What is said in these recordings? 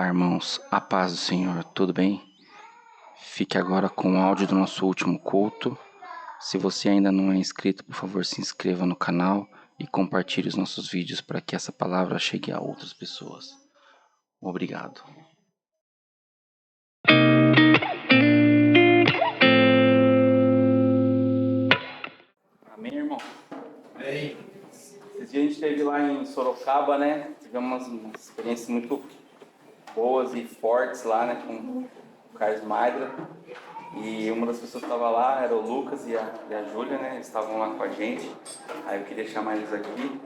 irmãos, a paz do Senhor, tudo bem? Fique agora com o áudio do nosso último culto. Se você ainda não é inscrito, por favor, se inscreva no canal e compartilhe os nossos vídeos para que essa palavra chegue a outras pessoas. Obrigado. Amém, irmão? Amém. Esses dias a gente esteve lá em Sorocaba, né? Tivemos umas experiências muito boas e fortes lá, né? Com o Carlos Maidra. E uma das pessoas que estava lá era o Lucas e a Júlia, né? Eles estavam lá com a gente. Aí eu queria chamar eles aqui,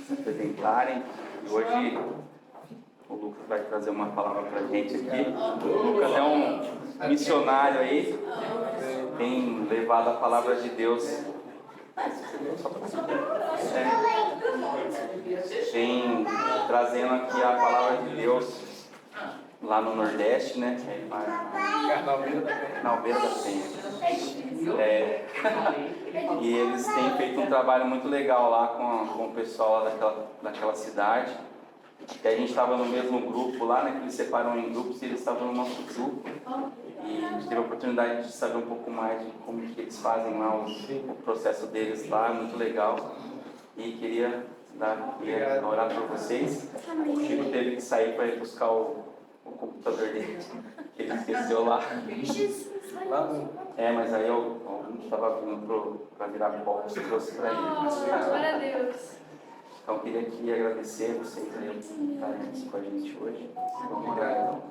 se apresentarem. E hoje o Lucas vai trazer uma palavra pra gente aqui. O Lucas é um missionário aí, tem levado a palavra de Deus. Vem trazendo aqui a palavra de Deus lá no Nordeste, né? Na Albeira da Penha. E eles têm feito um trabalho muito legal lá com o pessoal lá daquela cidade. E a gente estava no mesmo grupo lá, né? Que eles separam em grupos e eles estavam no nosso grupo. E a gente teve a oportunidade de saber um pouco mais de como que eles fazem lá o processo deles lá, muito legal. E queria orar por vocês. O Chico teve que sair para ir buscar o computador dele, que ele esqueceu lá. Mas aí alguém estava vindo para virar pó, e trouxe para ele. Glória a Deus. Então eu queria aqui agradecer vocês aí por estarem aqui com a gente hoje. Vamos orar então.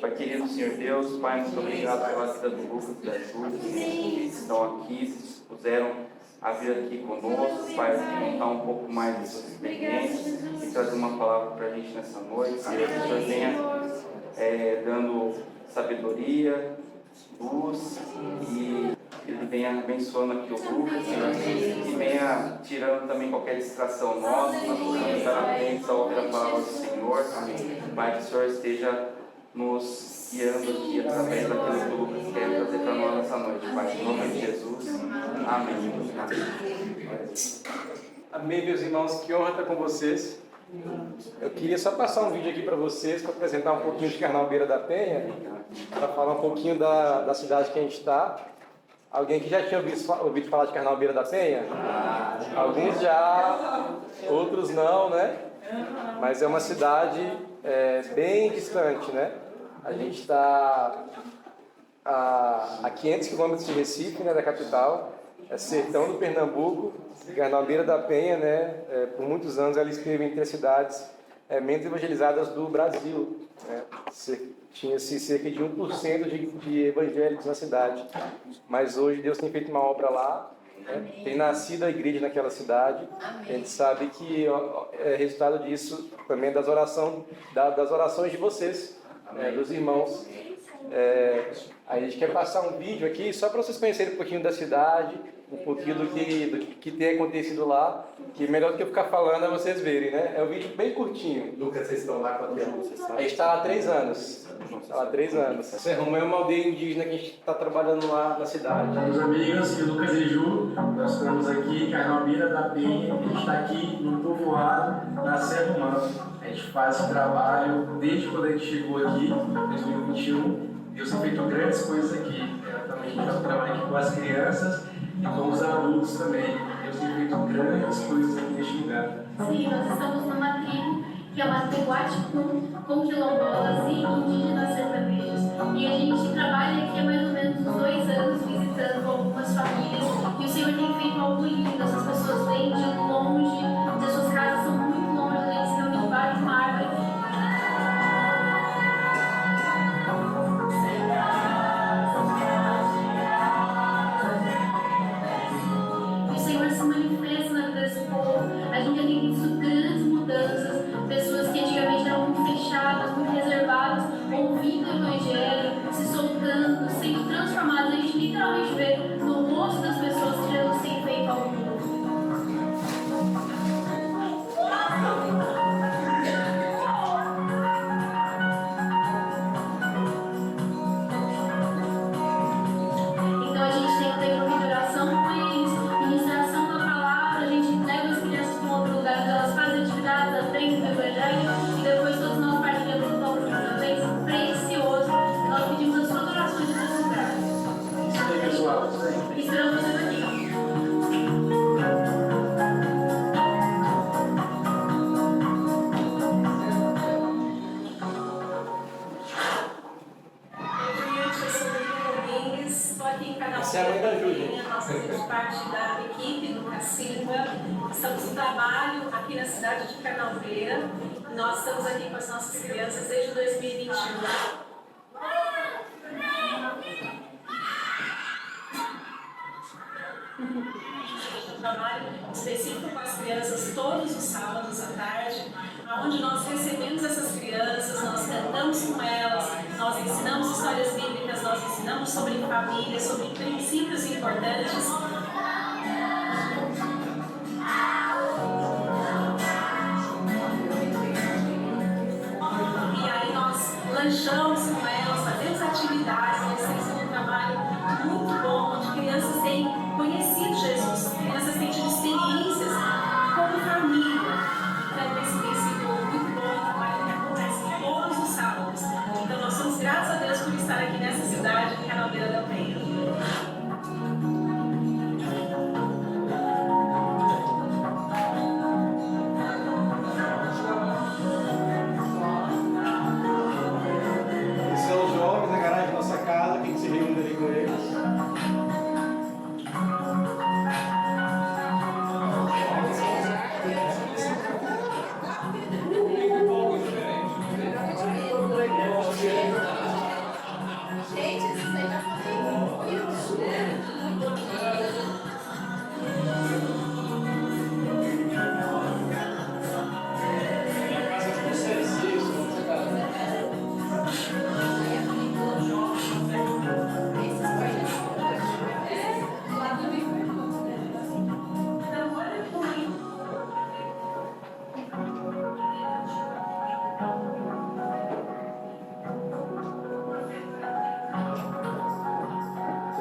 Pai querido, Senhor Deus, Pai, muito obrigado pela vida do Lucas e da Júlia, que estão aqui, se dispuseram a vir aqui conosco, Pai, contar um pouco mais das suas experiências e trazer uma palavra para a gente nessa noite. Senhor, que o Senhor venha dando sabedoria, luz e que Ele venha abençoando aqui o Lucas, Senhor, e venha tirando também qualquer distração nossa, nós possamos estar atentos a ouvir a palavra do Senhor. Pai, que o Senhor esteja nos guiando aqui através daquilo que o Lucas quer trazer para nós nessa noite, Pai, em nome de Jesus. Amém. Amém, meus irmãos, que honra estar com vocês. Eu queria só passar um vídeo aqui para vocês, para apresentar um pouquinho de Carnal Beira da Penha, para falar um pouquinho da cidade que a gente está. Alguém que já tinha ouvido falar de Carnal Beira da Penha? Alguns já, outros não, né? Mas é uma cidade bem distante, né? A gente está a 500 quilômetros de Recife, né, da capital. É sertão do Pernambuco. Carnal Beira da Penha, né? Por muitos anos ela esteve entre as cidades menos evangelizadas do Brasil, né? Tinha-se cerca de 1% de evangélicos na cidade. Mas hoje Deus tem feito uma obra lá, né? Tem nascido a igreja naquela cidade. A gente sabe que é resultado disso também das orações de vocês, dos irmãos. A gente quer passar um vídeo aqui só para vocês conhecerem um pouquinho da cidade, um pouquinho do que tem acontecido lá, que melhor do que eu ficar falando é vocês verem, né? É um vídeo bem curtinho. Lucas, vocês estão lá com a tempo, você sabe? A gente está há 3 anos. Serroma é uma aldeia indígena que a gente está trabalhando lá na cidade. Meus amigos, aqui Lucas e Ju, nós estamos aqui em Carnal Beira da Penha, a gente está aqui no povoado da Serroma. A gente faz esse trabalho desde quando a gente chegou aqui, em 2021. Deus tem feito grandes coisas aqui. Também a gente faz um trabalho aqui com as crianças e com os adultos também. Deus tem feito grandes coisas aqui neste lugar. Sim, nós estamos numa tribo que é uma Teguaticum, com quilombolas e indígenas sertanejos. E a gente trabalha aqui há mais ou menos uns 2 anos visitando algumas famílias. E o Senhor tem feito algo lindo. Essas pessoas vêm de longe, as suas casas são muito longe, a gente se reúne debaixo de uma árvore. E o Senhor se manifesta na vida desse povo. A gente tem visto grandes mudanças, pessoas que antigamente eram muito fechadas, muito reservadas, ouvindo o Evangelho, se soltando, sendo transformadas. A gente literalmente vê no rosto das pessoas que da equipe do Cacimba. Estamos em trabalho aqui na cidade de Carnalbeira. Nós estamos aqui com as nossas crianças desde 2021. Um trabalho específico com as crianças todos os sábados à tarde, onde nós recebemos essas crianças, nós cantamos com elas, nós ensinamos histórias bíblicas, nós ensinamos sobre família, sobre princípios importantes. E aí nós lanchamos com elas, fazemos atividades, eles têm sido um trabalho muito bom, onde crianças têm conhecido Jesus, crianças têm tido experiências como família. Então esse tem sido muito bom, um trabalho que acontece todos os sábados. Então nós somos gratos a Deus por estar aqui nessa cidade, em Carnalbeira da Penha.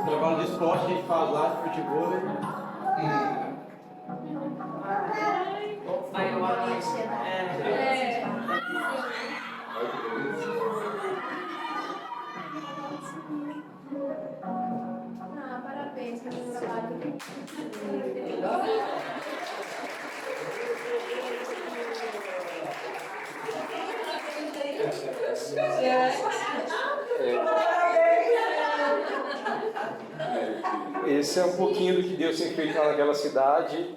Trabalho de esporte que a gente faz lá, de futebol, né? Parabéns pelo trabalho. Esse é um pouquinho do que Deus tem feito lá naquela cidade.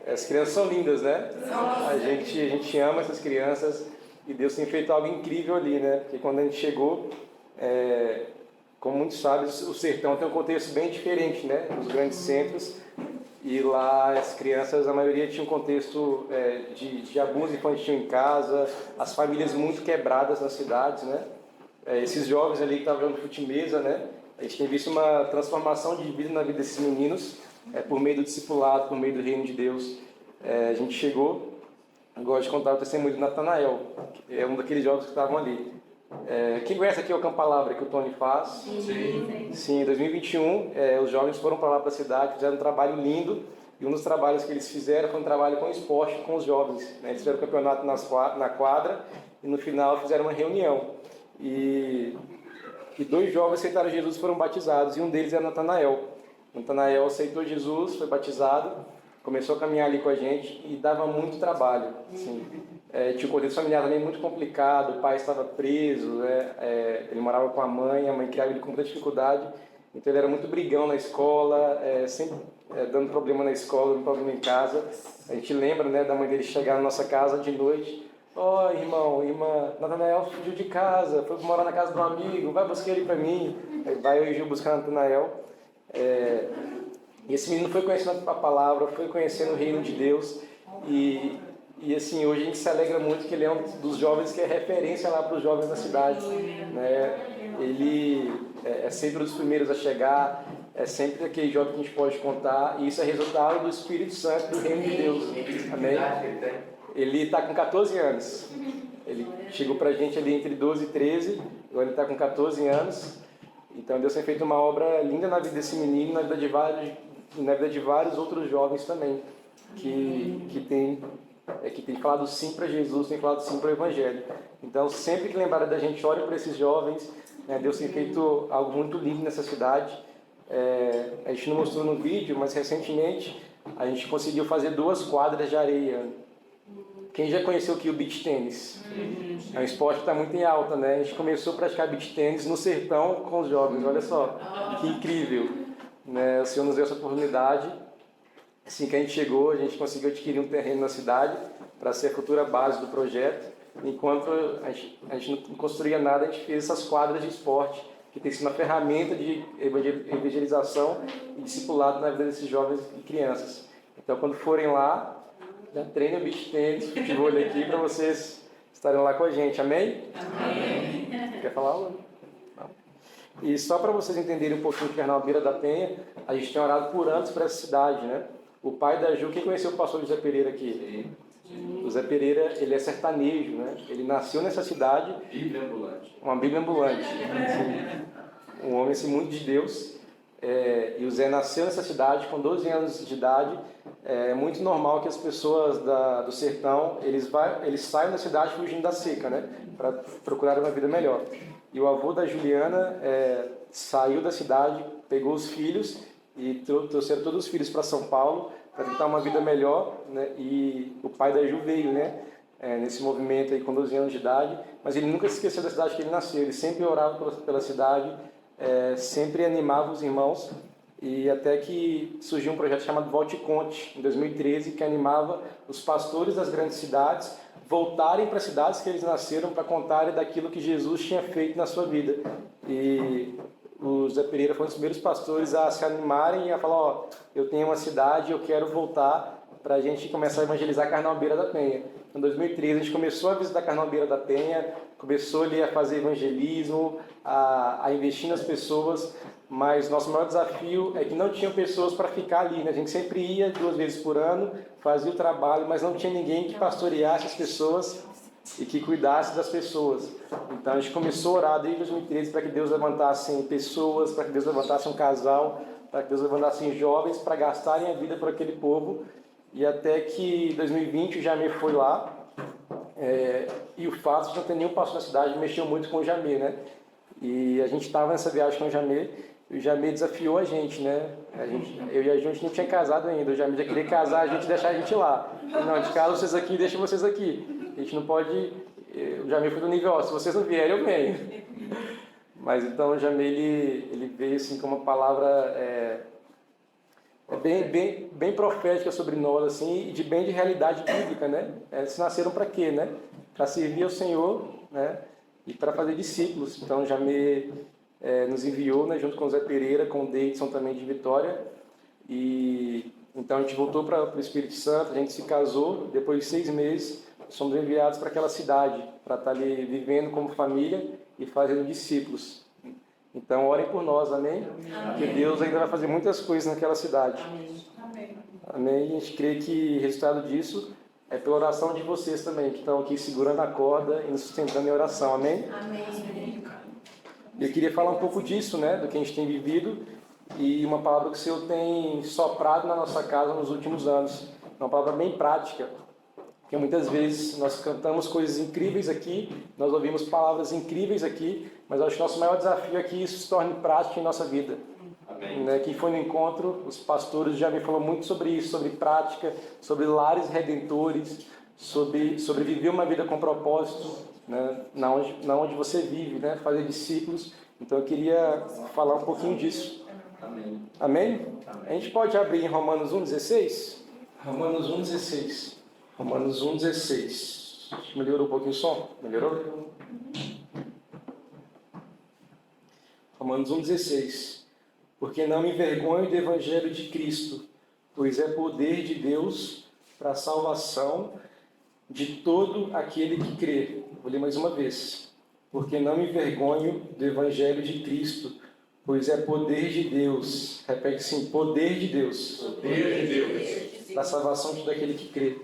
As crianças são lindas, né? A gente ama essas crianças e Deus tem feito algo incrível ali, né? Porque quando a gente chegou, como muitos sabem, o sertão tem um contexto bem diferente, né? Dos grandes centros. E lá as crianças, a maioria tinha um contexto de abuso infantil em casa, as famílias muito quebradas nas cidades, né? Esses jovens ali que estavam jogando fute-mesa, né? A gente tem visto uma transformação de vida na vida desses meninos, por meio do discipulado, por meio do reino de Deus. A gente chegou, eu gosto de contar o testemunho de Natanael, que é um daqueles jovens que estavam ali. Quem conhece aqui o Campo Palavra que o Tony faz? Sim, em 2021, os jovens foram para lá para a cidade, fizeram um trabalho lindo, e um dos trabalhos que eles fizeram foi um trabalho com esporte com os jovens, né? Eles fizeram um campeonato na quadra, e no final fizeram uma reunião. E 2 jovens aceitaram Jesus e foram batizados, e um deles era Natanael. Natanael aceitou Jesus, foi batizado, começou a caminhar ali com a gente e dava muito trabalho. Assim. Tinha um contexto familiar também muito complicado, o pai estava preso, ele morava com a mãe criava ele com muita dificuldade, então ele era muito brigão na escola, sempre dando problema na escola, dando problema em casa. A gente lembra, né, da mãe dele chegar na nossa casa de noite: irmão, irmã, Natanael fugiu de casa, foi morar na casa de um amigo, vai buscar ele para mim. Aí vai eu e Gil buscar Natanael. E esse menino foi conhecendo a palavra, foi conhecendo o reino de Deus. E assim, hoje a gente se alegra muito que ele é um dos jovens que é referência lá para os jovens da cidade, né? Ele é sempre um dos primeiros a chegar, é sempre aquele jovem que a gente pode contar, e isso é resultado do Espírito Santo do reino de Deus. Amém? Ele está com 14 anos. Ele chegou para a gente ali entre 12 e 13, agora ele está com 14 anos. Então Deus tem feito uma obra linda na vida desse menino, na vida de vários outros jovens também, que tem falado sim para Jesus, tem falado sim para o Evangelho. Então sempre que lembrarem da gente, olhem para esses jovens, né? Deus tem feito algo muito lindo nessa cidade. A gente não mostrou no vídeo, mas recentemente a gente conseguiu fazer 2 quadras de areia. Quem já conheceu aqui o beach tênis? É um esporte que está muito em alta, né? A gente começou a praticar beach tênis no sertão com os jovens, olha só, que incrível, né? O Senhor nos deu essa oportunidade Assim que a gente chegou, a gente conseguiu adquirir um terreno na cidade para ser a futura base do projeto. Enquanto a gente não construía nada, a gente fez essas quadras de esporte, que tem sido uma ferramenta de evangelização e discipulado na vida desses jovens e crianças. Então, quando forem lá, já treinem o beach tênis, futebol aqui, para vocês estarem lá com a gente. Amém? Amém. Quer falar algo? Não. E só para vocês entenderem um pouquinho que é na Beira da Penha, a gente tem orado por anos para essa cidade, né? O pai da Ju, quem conheceu o pastor José Pereira aqui? O José Pereira, ele é sertanejo, né? Ele nasceu nessa cidade. Bíblia ambulante. Uma Bíblia ambulante. Um homem assim, muito de Deus. E o Zé nasceu nessa cidade com 12 anos de idade. É muito normal que as pessoas do sertão, eles saiam da cidade fugindo da seca, né? Para procurar uma vida melhor. E o avô da Juliana saiu da cidade, pegou os filhos e trouxeram todos os filhos para São Paulo para tentar uma vida melhor, né? E o pai da Ju veio, né? Nesse movimento aí com 12 anos de idade, mas ele nunca se esqueceu da cidade que ele nasceu. Ele sempre orava pela cidade, sempre animava os irmãos, e até que surgiu um projeto chamado Volte e Conte, em 2013, que animava os pastores das grandes cidades voltarem para as cidades que eles nasceram para contarem daquilo que Jesus tinha feito na sua vida. E o Zé Pereira foi um dos primeiros pastores a se animarem e a falar: ó, eu tenho uma cidade, eu quero voltar, para a gente começar a evangelizar Carnal Beira da Penha. Em 2013 a gente começou a visitar Carnal Beira da Penha, começou ali a fazer evangelismo, a investir nas pessoas, mas nosso maior desafio é que não tinham pessoas para ficar ali, né? A gente sempre ia 2 vezes por ano, fazia o trabalho, mas não tinha ninguém que pastoreasse as pessoas e que cuidasse das pessoas. Então a gente começou a orar desde 2013 para que Deus levantasse pessoas, para que Deus levantasse um casal, para que Deus levantasse jovens para gastarem a vida por aquele povo. E até que em 2020 o Jamê foi lá, e o fato de não ter nenhum pastor na cidade mexeu muito com o Jamê, né? E a gente estava nessa viagem com o Jamê, e o Jamê desafiou a gente, né? Eu e a gente não tinha casado ainda, o Jamê já queria casar a gente e deixar a gente lá. Não, a gente casa vocês aqui e deixa vocês aqui. A gente não pode... O Jamê foi do nível, ó, se vocês não vierem, eu venho. Mas então o Jamê, ele veio assim com uma palavra... bem profética sobre nós, assim, e de realidade bíblica, né? Eles nasceram para quê, né? Para servir ao Senhor, né? E para fazer discípulos. Então, Jamê nos enviou, né? Junto com o Zé Pereira, com o Deidson também de Vitória. E então a gente voltou para o Espírito Santo, a gente se casou. Depois de 6 meses, somos enviados para aquela cidade, para estar ali vivendo como família e fazendo discípulos. Então, orem por nós, amém? Porque Deus ainda vai fazer muitas coisas naquela cidade. Amém. Amém. A gente crê que o resultado disso é pela oração de vocês também, que estão aqui segurando a corda e nos sustentando em oração, amém? Amém. Eu queria falar um pouco disso, né, do que a gente tem vivido, e uma palavra que o Senhor tem soprado na nossa casa nos últimos anos. Uma palavra bem prática, porque muitas vezes nós cantamos coisas incríveis aqui, nós ouvimos palavras incríveis aqui, mas acho que o nosso maior desafio é que isso se torne prática em nossa vida. Amém. Né? Quem foi no encontro, os pastores já me falaram muito sobre isso, sobre prática, sobre lares redentores, sobre viver uma vida com propósito, né? na onde você vive, né? Fazer discípulos. Então eu queria falar um pouquinho disso. Amém. Amém? Amém. A gente pode abrir em Romanos 1,16? Romanos 1,16. Romanos 1,16. Melhorou um pouquinho o som? Melhorou? Romanos 1,16. Porque não me envergonho do Evangelho de Cristo, pois é poder de Deus para a salvação de todo aquele que crê. Vou ler mais uma vez. Porque não me envergonho do Evangelho de Cristo, pois é poder de Deus. Repete assim, poder de Deus. Poder de Deus. Para a salvação de todo aquele que crê.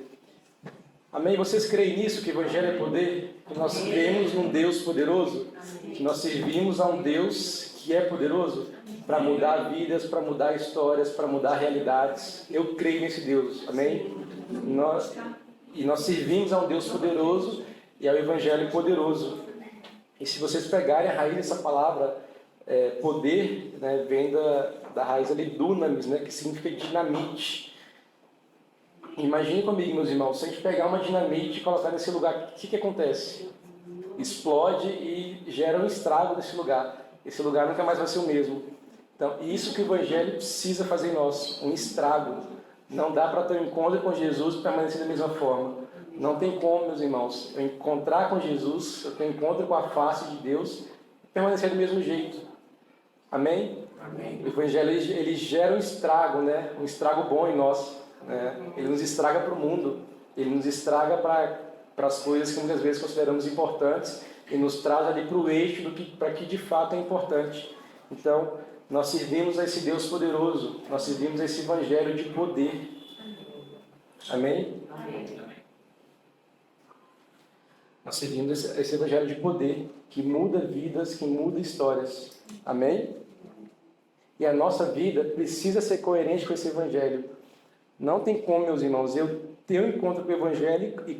Amém? Vocês creem nisso, que o Evangelho é poder? Que nós cremos num Deus poderoso? Que nós servimos a um Deus que é poderoso? Para mudar vidas, para mudar histórias, para mudar realidades. Eu creio nesse Deus, amém? Nós servimos a um Deus poderoso e ao Evangelho poderoso. E se vocês pegarem a raiz dessa palavra, poder, né, vem da raiz ali, dunamis, né, que significa dinamite. Imagine comigo, meus irmãos, se a gente pegar uma dinamite e colocar nesse lugar, o que acontece? Explode e gera um estrago nesse lugar. Esse lugar nunca mais vai ser o mesmo. Então, isso que o Evangelho precisa fazer em nós, um estrago. Não dá para ter um encontro com Jesus e permanecer da mesma forma. Não tem como, meus irmãos, eu encontrar com Jesus, eu ter um encontro com a face de Deus e permanecer do mesmo jeito. Amém? Amém. O Evangelho, ele gera um estrago, né? Um estrago bom em nós. Né? Ele nos estraga para o mundo. Ele nos estraga para as coisas que muitas vezes consideramos importantes e nos traz ali para o eixo para que de fato é importante. Então, nós servimos a esse Deus poderoso. Nós servimos a esse Evangelho de poder. Amém? Amém. Nós servimos esse Evangelho de poder, que muda vidas, que muda histórias. Amém? E a nossa vida precisa ser coerente com esse Evangelho. Não tem como, meus irmãos, eu ter um encontro com o Evangelho e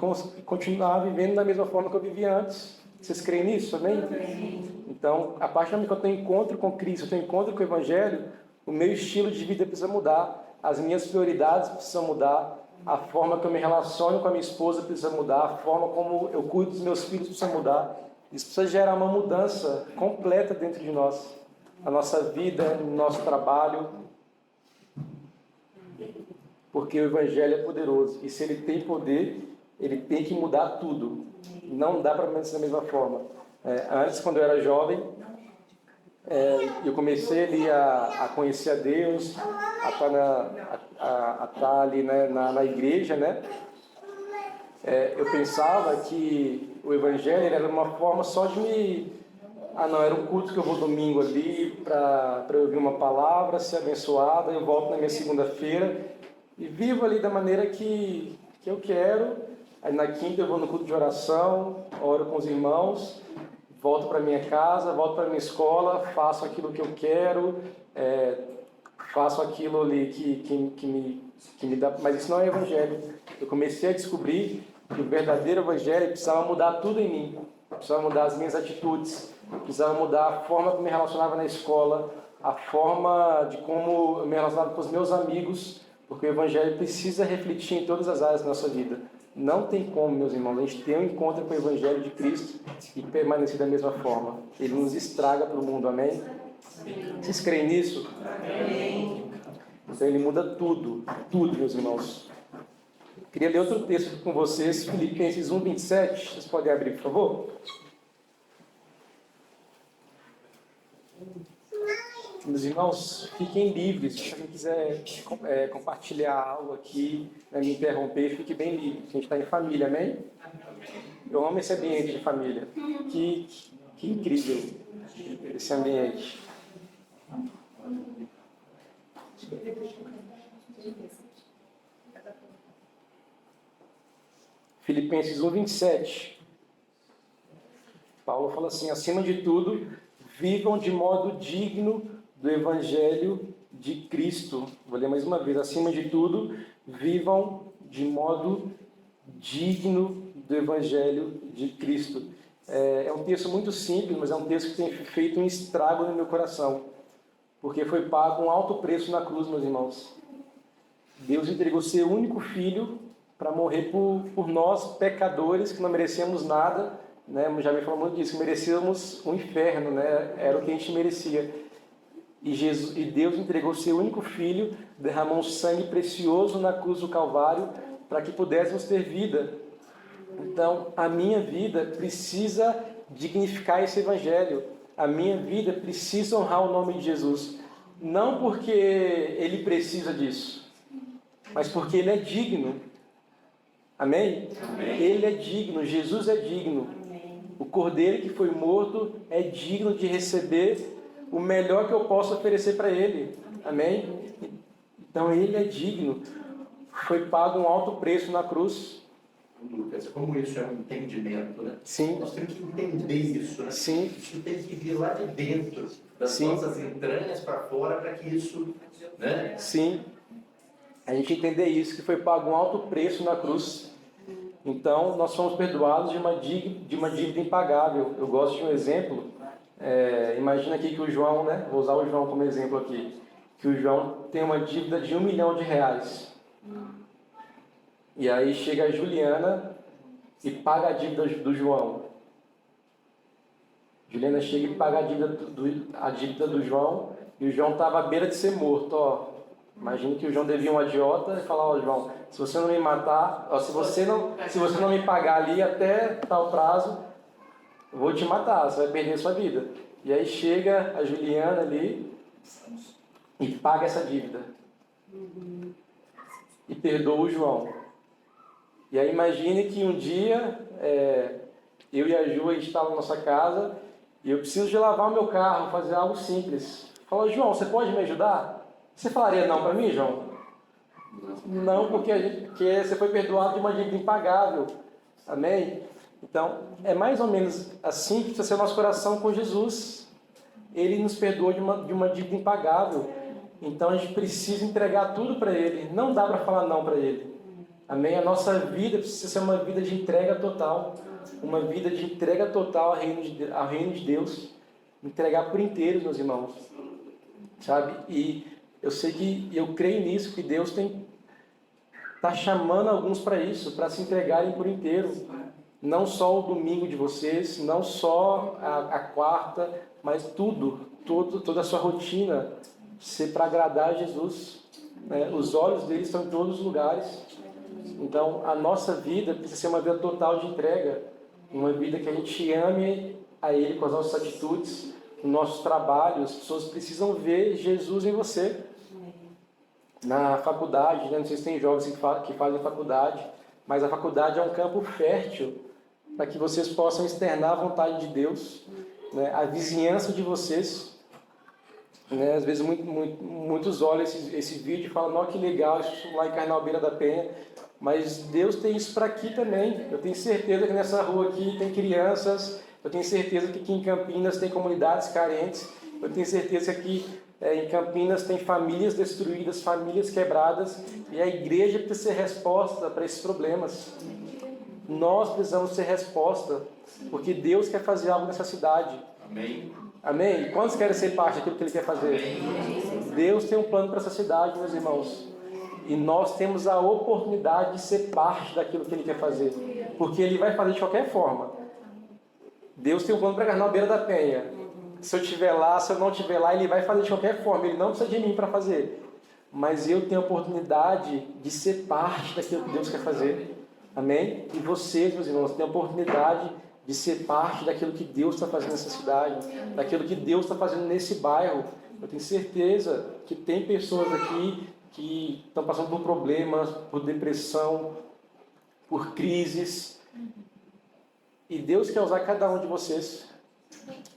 continuar vivendo da mesma forma que eu vivia antes. Vocês creem nisso? Amém? Então, a partir do momento que eu tenho encontro com Cristo, eu tenho encontro com o Evangelho, o meu estilo de vida precisa mudar, as minhas prioridades precisam mudar, a forma que eu me relaciono com a minha esposa precisa mudar, a forma como eu cuido dos meus filhos precisa mudar. Isso precisa gerar uma mudança completa dentro de nós. A nossa vida, o nosso trabalho. Porque o Evangelho é poderoso. E se ele tem poder, ele tem que mudar tudo. Não dá para permanecer da mesma forma. Antes, quando eu era jovem, eu comecei ali a conhecer a Deus, a estar ali, né, na igreja, né? Eu pensava que o Evangelho era uma forma só de me... não, era um culto que eu vou domingo ali para eu ouvir uma palavra, ser abençoado, eu volto na minha segunda-feira e vivo ali da maneira que eu quero. Aí na quinta eu vou no culto de oração, oro com os irmãos, volto para minha casa, volto para minha escola, faço aquilo que eu quero, faço aquilo ali que me dá... Mas isso não é Evangelho. Eu comecei a descobrir que o verdadeiro Evangelho precisava mudar tudo em mim. Precisava mudar as minhas atitudes, precisava mudar a forma como eu me relacionava na escola, a forma de como eu me relacionava com os meus amigos, porque o Evangelho precisa refletir em todas as áreas da nossa vida. Não tem como, meus irmãos, a gente ter um encontro com o Evangelho de Cristo e permanecer da mesma forma. Ele nos estraga para o mundo, amém? Vocês creem nisso? Amém. Então ele muda tudo, tudo, meus irmãos. Queria ler outro texto com vocês, Filipenses 1:27. Vocês podem abrir, por favor? Meus irmãos, fiquem livres. Se alguém quiser compartilhar algo aqui, me interromper, fique bem livre. A gente está em família, amém? Eu amo esse ambiente de família. Que incrível esse ambiente. Filipenses 1:27. Paulo fala assim: acima de tudo, vivam de modo digno do Evangelho de Cristo. Vou ler mais uma vez. Acima de tudo, vivam de modo digno do Evangelho de Cristo. É um texto muito simples, mas é um texto que tem feito um estrago no meu coração, porque foi pago um alto preço na cruz, meus irmãos. Deus entregou seu único filho para morrer por nós, pecadores, que não merecíamos nada, né? Já me falou muito disso, merecíamos o inferno, né? Era o que a gente merecia. E Deus entregou seu único filho, derramou um sangue precioso na cruz do Calvário para que pudéssemos ter vida. Então, a minha vida precisa dignificar esse Evangelho. A minha vida precisa honrar o nome de Jesus. Não porque ele precisa disso, mas porque ele é digno. Amém? Amém. Ele é digno, Jesus é digno. Amém. O Cordeiro que foi morto é digno de receber o melhor que eu posso oferecer para ele. Amém? Então ele é digno. Foi pago um alto preço na cruz. Lucas, como isso é um entendimento, né? Sim. Nós temos que entender isso, né? Sim. Isso tem que vir lá de dentro, das nossas entranhas para fora, para que isso, né? Sim. A gente entender isso, que foi pago um alto preço na cruz. Então, nós somos perdoados de uma dívida impagável. Eu gosto de um exemplo. Imagina aqui que o João, né? Vou usar o João como exemplo aqui. Que o João tem uma dívida de R$1 milhão. E aí chega a Juliana e paga a dívida do João. Juliana chega e paga a dívida do João. E o João estava à beira de ser morto. Ó, Imagine que o João devia um agiota e falar, ó João, se você não me matar, ó, se você não me pagar ali até tal prazo, eu vou te matar, você vai perder a sua vida. E aí chega a Juliana ali e paga essa dívida. E perdoa o João. E aí imagine que um dia eu e a Ju estávamos na nossa casa e eu preciso de lavar o meu carro, fazer algo simples. Fala, João, você pode me ajudar? Você falaria não para mim, João? Não, porque você foi perdoado de uma dívida impagável. Amém? Então, é mais ou menos assim que precisa ser o nosso coração com Jesus. Ele nos perdoou de uma dívida impagável. Então, a gente precisa entregar tudo para Ele. Não dá para falar não para Ele. Amém? A nossa vida precisa ser uma vida de entrega total. Uma vida de entrega total ao reino de Deus. Entregar por inteiro, meus irmãos. Sabe? E eu sei que, eu creio nisso, que Deus está chamando alguns para isso, para se entregarem por inteiro. Não só o domingo de vocês, não só a quarta, mas toda a sua rotina ser para agradar a Jesus. Né? Os olhos dele estão em todos os lugares. Então, a nossa vida precisa ser uma vida total de entrega. Uma vida que a gente ame a Ele com as nossas atitudes, no nosso trabalho. As pessoas precisam ver Jesus em você. Na faculdade, né? Não sei se tem jovens que fazem faculdade, mas a faculdade é um campo fértil para que vocês possam externar a vontade de Deus, né? A vizinhança de vocês. Né? Às vezes muitos olham esse vídeo e falam, nossa, que legal, isso lá em Carnal Beira da Penha. Mas Deus tem isso para aqui também. Eu tenho certeza que nessa rua aqui tem crianças. Eu tenho certeza que aqui em Campinas tem comunidades carentes. Eu tenho certeza que em Campinas tem famílias destruídas, famílias quebradas. E a igreja precisa ser resposta para esses problemas. Nós precisamos ser resposta. Porque Deus quer fazer algo nessa cidade. Amém. Amém? E quantos querem ser parte daquilo que Ele quer fazer? Amém. Deus tem um plano para essa cidade, meus irmãos. E nós temos a oportunidade de ser parte daquilo que Ele quer fazer. Porque Ele vai fazer de qualquer forma. Deus tem um plano para Carnal Beira da Penha. Se eu estiver lá, se eu não estiver lá, Ele vai fazer de qualquer forma. Ele não precisa de mim para fazer. Mas eu tenho a oportunidade de ser parte daquilo que Deus quer fazer. Amém? E vocês, meus irmãos, têm a oportunidade de ser parte daquilo que Deus está fazendo nessa cidade. Daquilo que Deus está fazendo nesse bairro. Eu tenho certeza que tem pessoas aqui que estão passando por problemas, por depressão, por crises. E Deus quer usar cada um de vocês.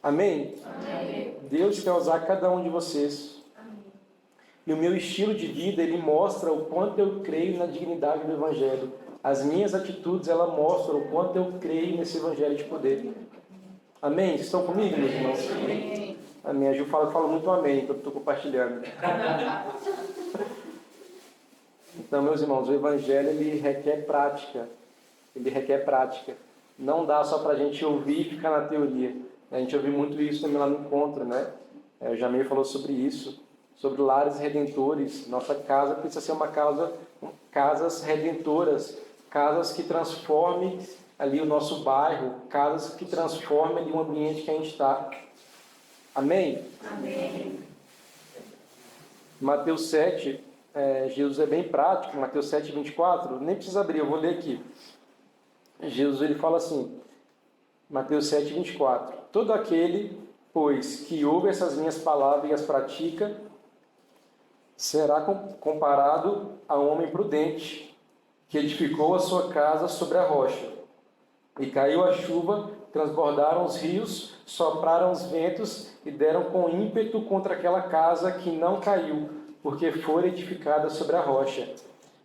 Amém? Amém. Deus quer usar cada um de vocês. E o meu estilo de vida, ele mostra o quanto eu creio na dignidade do Evangelho. As minhas atitudes, elas mostram o quanto eu creio nesse Evangelho de poder. Amém? Vocês estão comigo, meus irmãos? Amém. Amém. A Ju fala muito amém, que eu estou compartilhando. Então, meus irmãos, o Evangelho, ele requer prática. Ele requer prática. Não dá só para a gente ouvir e ficar na teoria. A gente ouviu muito isso também lá no encontro, né? O Jamir falou sobre isso, sobre lares redentores. Nossa casa precisa ser uma casa, casas redentoras, casas que transformem ali o nosso bairro, casas que transformem ali o ambiente que a gente está. Amém? Amém. Mateus 7, Jesus é bem prático, Mateus 7, 24, nem precisa abrir, eu vou ler aqui. Jesus, ele fala assim, Mateus 7, 24, todo aquele, pois, que ouve essas minhas palavras e as pratica, será comparado a um homem prudente, que edificou a sua casa sobre a rocha. E caiu a chuva, transbordaram os rios, sopraram os ventos e deram com ímpeto contra aquela casa que não caiu, porque foi edificada sobre a rocha.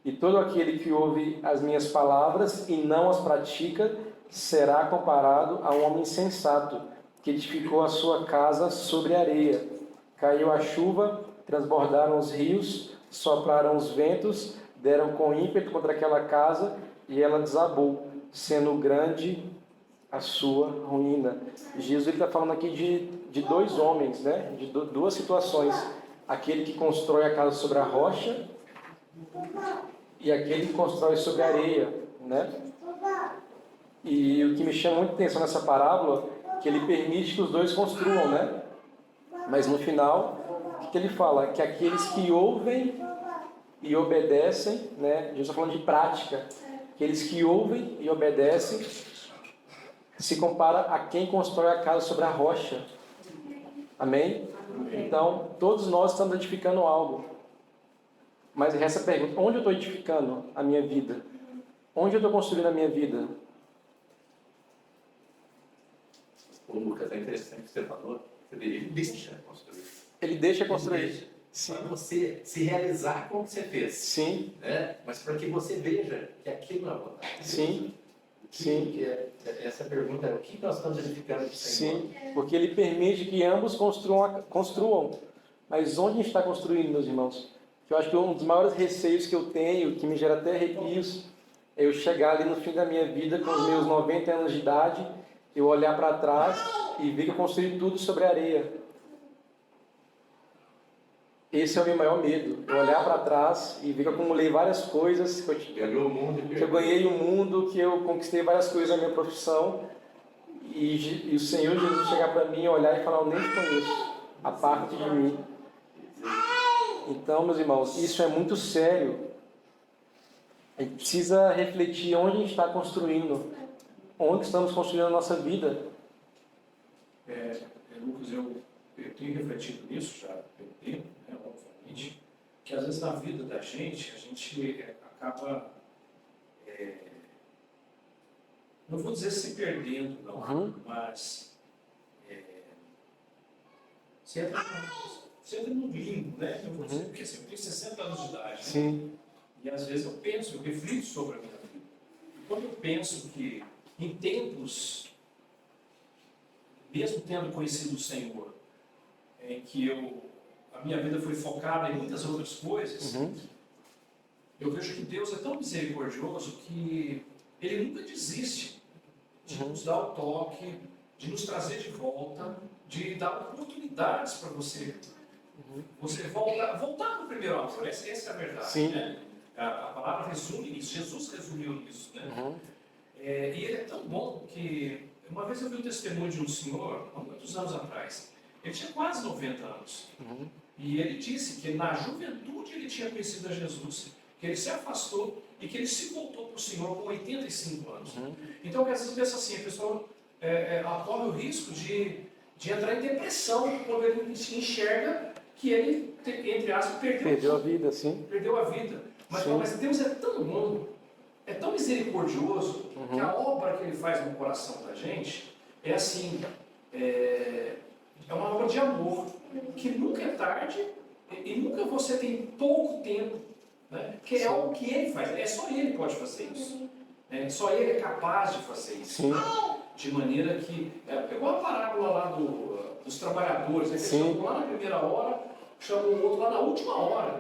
E todo aquele que ouve as minhas palavras e não as pratica, será comparado a um homem insensato, que edificou a sua casa sobre a areia. Caiu a chuva, transbordaram os rios, sopraram os ventos, deram com ímpeto contra aquela casa, e ela desabou, sendo grande a sua ruína. Jesus está falando aqui de dois homens, né? De duas situações. Aquele que constrói a casa sobre a rocha e aquele que constrói sobre a areia, né? E o que me chama muita atenção nessa parábola é que ele permite que os dois construam, né? Mas no final, o que ele fala? Que aqueles que ouvem e obedecem, né? Jesus está falando de prática. Aqueles que ouvem e obedecem se compara a quem constrói a casa sobre a rocha. Amém? Então, todos nós estamos edificando algo. Mas essa pergunta, onde eu estou edificando a minha vida? Onde eu estou construindo a minha vida? O Lucas, é interessante o que você falou. Ele deixa construir. Ele deixa construir. Para você se realizar com o que você fez. Sim. Né? Mas para que você veja que aquilo é a vontade de Deus. Sim. Sim. Essa pergunta é: o que nós estamos edificando do Senhor? Sim, porque Ele permite que ambos construam. Mas onde a gente está construindo, meus irmãos? Eu acho que um dos maiores receios que eu tenho, que me gera até arrepios, é eu chegar ali no fim da minha vida, com os meus 90 anos de idade, eu olhar para trás e ver que eu construí tudo sobre areia. Esse é o meu maior medo. Eu olhar para trás e ver que eu acumulei várias coisas, que eu ganhei o mundo, que eu conquistei várias coisas na minha profissão, e o Senhor Jesus chegar para mim, olhar e falar: eu nem te conheço, a parte de mim. Então, meus irmãos, isso é muito sério. A gente precisa refletir onde a gente está construindo, onde estamos construindo a nossa vida. Lucas, eu tenho refletido nisso já há um tempo, né, obviamente, que às vezes na vida da gente, a gente acaba, não vou dizer se perdendo, não, mas você entra num limbo, né? Eu vou dizer, porque assim, eu tenho 60 anos de idade, né? Sim. E às vezes eu reflito sobre a minha vida. E quando eu penso que em tempos, mesmo tendo conhecido o Senhor, em que a minha vida foi focada em muitas outras coisas, eu vejo que Deus é tão misericordioso que Ele nunca desiste de nos dar o toque, de nos trazer de volta, de dar oportunidades para você voltar para o primeiro amor. Essa é a verdade. Sim. Né? A palavra resume isso, Jesus resumiu isso. Né? E Ele é tão bom que uma vez eu vi um testemunho de um senhor, há muitos anos atrás. Ele tinha quase 90 anos. E ele disse que na juventude ele tinha conhecido a Jesus, que ele se afastou e que ele se voltou para o Senhor com 85 anos. Então, às vezes, pensa assim, a pessoa corre o risco de entrar em depressão quando ele enxerga que ele, entre aspas, Perdeu a vida, sim. Perdeu a vida. Mas Deus é tão bom, é tão misericordioso, que a obra que Ele faz no coração da gente é assim, é uma obra de amor, que nunca é tarde e nunca você tem pouco tempo, né? Que é algo que Ele faz, só Ele pode fazer isso, né? Só Ele é capaz de fazer isso. Sim. De maneira que, igual a parábola lá dos trabalhadores, né? Eles chamam lá na primeira hora, chamam o outro lá na última hora.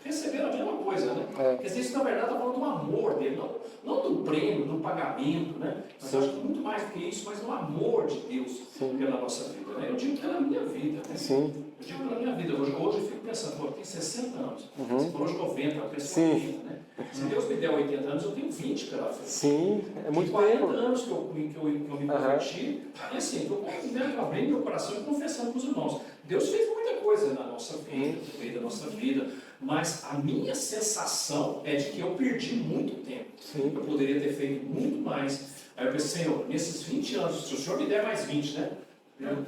Receberam a mesma coisa, né? Quer dizer, isso na verdade está falando do amor dele, não do prêmio, do pagamento, né? Mas acho que muito mais do que isso, mas do amor de Deus pela nossa vida, né? Eu digo pela minha vida, né? Eu digo pela minha vida. Hoje eu fico pensando, eu tenho 60 anos, você falou de 90, eu penso 80, né? Se Deus me der 80 anos, eu tenho 20 pela frente. Sim, é muito 40 tempo. anos que eu me converti, e assim, estou abrindo meu coração e confessando com os irmãos. Deus fez muita coisa na nossa vida, no meio da nossa vida, mas a minha sensação é de que eu perdi muito tempo. Eu poderia ter feito muito mais. Aí eu pensei, Senhor, nesses 20 anos, se o Senhor me der mais 20, né?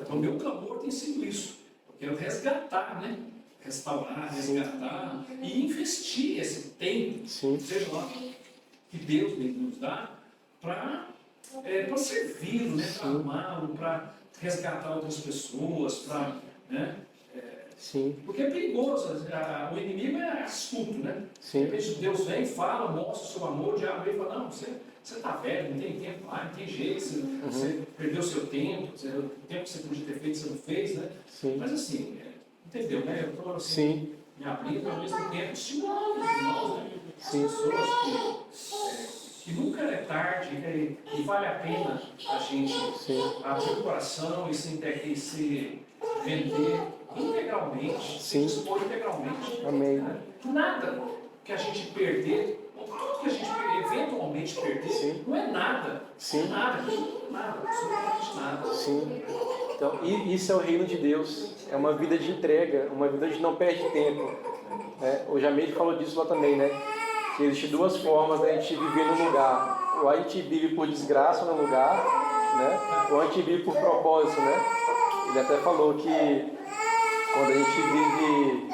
O meu clamor tem sido isso. Eu quero resgatar, né? Restaurar, resgatar e investir esse tempo, seja lá que Deus nos dá, para servi-lo, né? Para amá-lo, para resgatar outras pessoas, para, né? Porque é perigoso, o inimigo é astuto, né? De repente Deus vem, fala, mostra o seu amor, o diabo vem e fala: não, você está velho, não tem tempo, não tem jeito, você perdeu o seu tempo, o tempo que você podia ter feito, você não fez, né? Mas assim, entendeu, né? Eu estou assim, me abrindo ao mesmo tempo, estimulando os irmãos, né? As pessoas que nunca é tarde, que vale a pena a gente abrir o coração e se vender integralmente, se dispor integralmente. Amém. Né? Nada que a gente perder, ou tudo que a gente eventualmente perder, não é nada. Nada, absolutamente nada. Então, isso é o reino de Deus. É uma vida de entrega, uma vida de não perde tempo. né? O Jamil falou disso lá também, né? Que existem duas formas da gente viver no lugar. Ou a gente vive por desgraça no lugar, né? Ou a gente vive por propósito, né? Ele até falou que quando a gente vive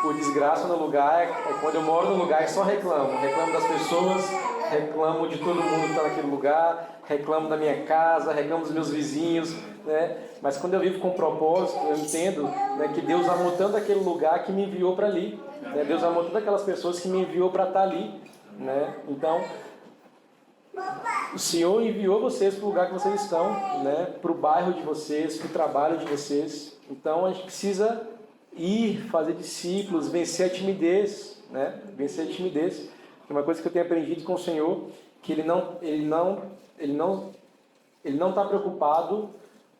por desgraça no lugar, é quando eu moro no lugar e só reclamo. Reclamo das pessoas, reclamo de todo mundo que está naquele lugar, reclamo da minha casa, reclamo dos meus vizinhos, né? Mas quando eu vivo com propósito, eu entendo, né, que Deus amou tanto aquele lugar que me enviou para ali. Né? Deus amou tanto aquelas pessoas que me enviou para estar ali. Né? Então, o Senhor enviou vocês para o lugar que vocês estão, né? Para o bairro de vocês, para o trabalho de vocês. Então, a gente precisa ir, fazer discípulos, vencer a timidez, né? Vencer a timidez. Uma coisa que eu tenho aprendido com o Senhor, que Ele não está preocupado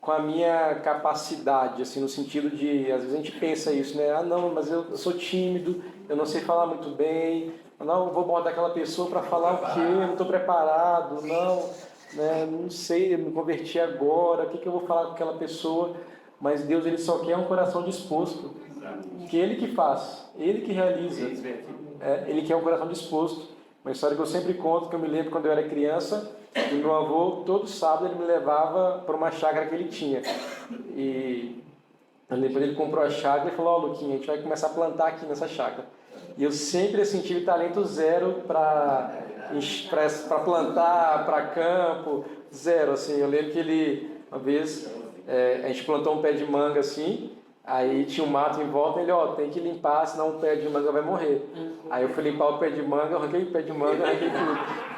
com a minha capacidade, assim, no sentido de, às vezes a gente pensa isso, né? Ah, não, mas eu sou tímido, eu não sei falar muito bem, não, eu vou botar aquela pessoa para falar o quê? Eu não estou preparado, não, né? Não sei, eu me converti agora, o que eu vou falar com aquela pessoa? Mas Deus, Ele só quer um coração disposto, que Ele que faz, Ele que realiza, Ele quer um coração disposto. Uma história que eu sempre conto, que eu me lembro quando eu era criança, e meu avô, todo sábado, ele me levava para uma chácara que ele tinha. E depois ele comprou a chácara e falou: ó, Luquinha, a gente vai começar a plantar aqui nessa chácara. E eu sempre assim, tive talento zero para plantar, para campo, zero. Assim. Eu lembro que ele, uma vez, a gente plantou um pé de manga assim, aí tinha um mato em volta, ele, ó, tem que limpar, senão o pé de manga vai morrer. Aí eu fui limpar o pé de manga, arranquei o pé de manga, arranquei tudo.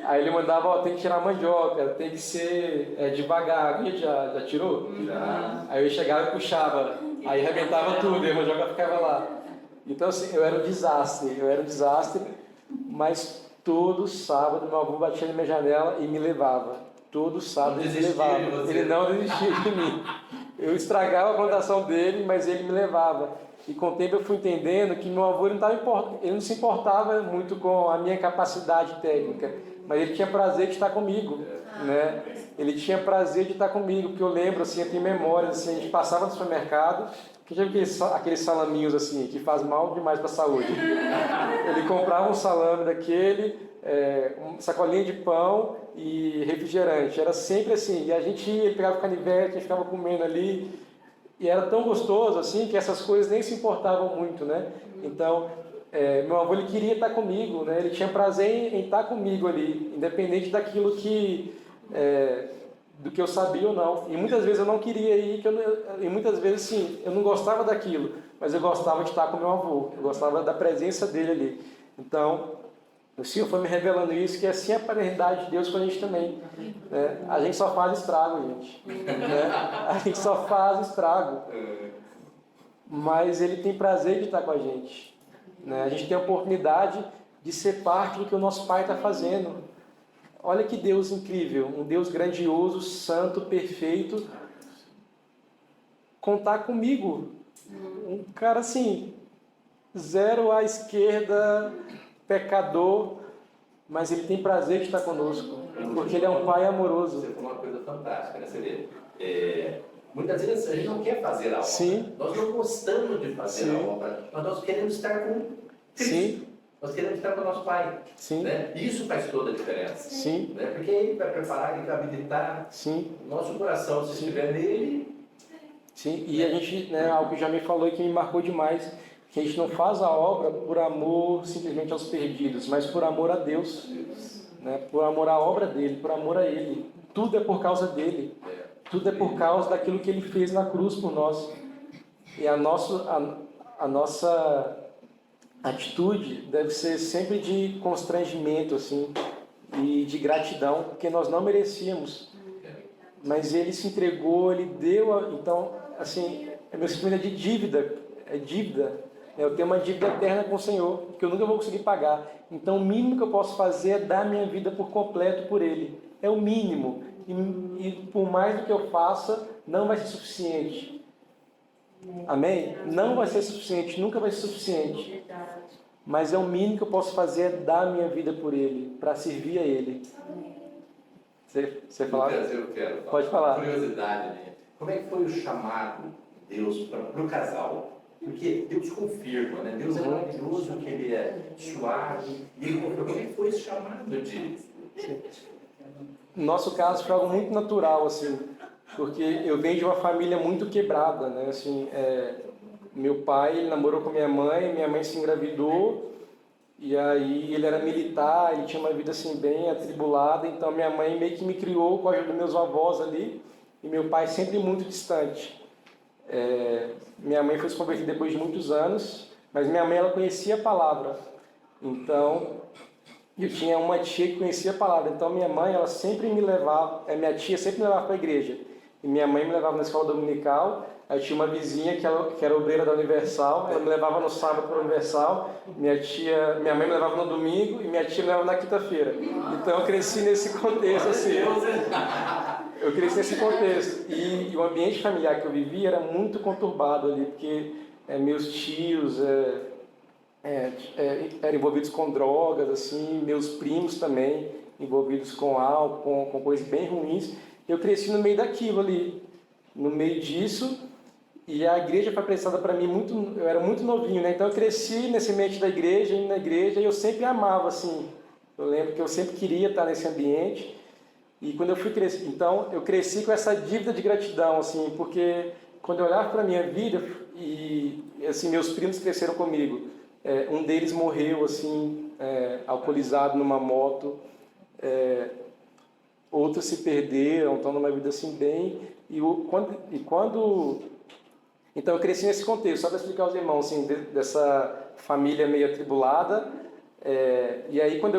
Aí ele mandava, ó, tem que tirar a mandioca, tem que ser devagar. E já tirou? Já. Aí eu chegava e puxava, aí arrebentava tudo, e a mandioca ficava lá. Então assim, eu era um desastre, mas todo sábado meu avô batia na minha janela e me levava. Todo sábado ele me levava. Ele não desistia de mim. Eu estragava a plantação dele, mas ele me levava. E com o tempo eu fui entendendo que meu avô ele não se importava muito com a minha capacidade técnica, mas ele tinha prazer de estar comigo, né? Ele tinha prazer de estar comigo, porque eu lembro, assim, eu tenho memórias, assim, a gente passava no supermercado, que já viu aqueles salaminhos assim, que faz mal demais para a saúde. Ele comprava um salame daquele, uma sacolinha de pão e refrigerante, era sempre assim, e ele pegava o canivete, a gente ficava comendo ali. E era tão gostoso assim que essas coisas nem se importavam muito, né? Então, meu avô ele queria estar comigo, né? Ele tinha prazer em estar comigo ali, independente daquilo do que eu sabia ou não. E muitas vezes eu não queria ir, e muitas vezes sim, eu não gostava daquilo, mas eu gostava de estar com meu avô, eu gostava da presença dele ali. Então, o Senhor foi me revelando isso, que assim é a paternidade de Deus com a gente também. Né? A gente só faz estrago, gente. Né? A gente só faz estrago. Mas Ele tem prazer de estar com a gente. Né? A gente tem a oportunidade de ser parte do que o nosso Pai está fazendo. Olha que Deus incrível, um Deus grandioso, santo, perfeito, contar comigo. Um cara assim, zero à esquerda, pecador, mas Ele tem prazer de estar conosco, porque Ele é um Pai amoroso. Você falou uma coisa fantástica, né? Você vê, muitas vezes a gente não quer fazer a obra. Sim. Nós não gostamos de fazer Sim. a obra, mas nós queremos estar com Cristo. Sim. Nós queremos estar com o nosso Pai. Sim. Né? Isso faz toda a diferença. Sim. Né? Porque Ele vai preparar, Ele vai habilitar Sim. o nosso coração, se estiver nele. Sim. E a gente, né, algo que já me falou e que me marcou demais, que a gente não faz a obra por amor simplesmente aos perdidos, mas por amor a Deus, né? Por amor à obra dele, por amor a Ele. Tudo é por causa dele. Tudo é por causa daquilo que Ele fez na cruz por nós. E a nossa atitude deve ser sempre de constrangimento, assim, e de gratidão, porque nós não merecíamos. Mas Ele se entregou, Ele deu. Então, assim, meu sentimento é de dívida. É dívida. Eu tenho uma dívida eterna com o Senhor, que eu nunca vou conseguir pagar. Então, o mínimo que eu posso fazer é dar minha vida por completo por Ele. É o mínimo. E por mais do que eu faça, não vai ser suficiente. Amém? Não vai ser suficiente, nunca vai ser suficiente. Mas é o mínimo que eu posso fazer é dar minha vida por Ele, para servir a Ele. Você falar? Eu quero falar. Pode falar. Curiosidade, né? Como é que foi o chamado de Deus para o casal? Porque Deus confirma, né? Deus é maravilhoso, que Ele é suave, e Ele confirma. Como é que foi esse chamado de... No nosso caso foi algo muito natural, assim, porque eu venho de uma família muito quebrada, né? Assim, meu pai ele namorou com minha mãe se engravidou, e aí ele era militar, ele tinha uma vida assim bem atribulada, então minha mãe meio que me criou com a ajuda dos meus avós ali, e meu pai sempre muito distante. Minha mãe foi se converter depois de muitos anos, mas minha mãe ela conhecia a palavra, então eu tinha uma tia que conhecia a palavra, então minha mãe ela sempre me levava, minha tia sempre me levava para a igreja, e minha mãe me levava na escola dominical. Eu tinha uma vizinha que era obreira da Universal, ela me levava no sábado para a Universal, minha mãe me levava no domingo e minha tia me levava na quinta-feira. Então eu cresci nesse contexto assim. Eu cresci nesse contexto. E o ambiente familiar que eu vivia era muito conturbado ali, porque meus tios eram envolvidos com drogas, assim, meus primos também envolvidos com álcool, com coisas bem ruins. Eu cresci no meio daquilo ali, no meio disso. E a igreja foi apresentada para mim eu era muito novinho, né? Então eu cresci nesse ambiente da igreja, indo na igreja, e eu sempre amava, assim. Eu lembro que eu sempre queria estar nesse ambiente. E quando eu fui crescer, então eu cresci com essa dívida de gratidão, assim, porque quando eu olhava para a minha vida, e assim, meus primos cresceram comigo, um deles morreu, assim, alcoolizado numa moto, outros se perderam, estão numa vida assim bem... Então eu cresci nesse contexto, só para explicar aos irmãos, assim, dessa família meio atribulada. E aí quando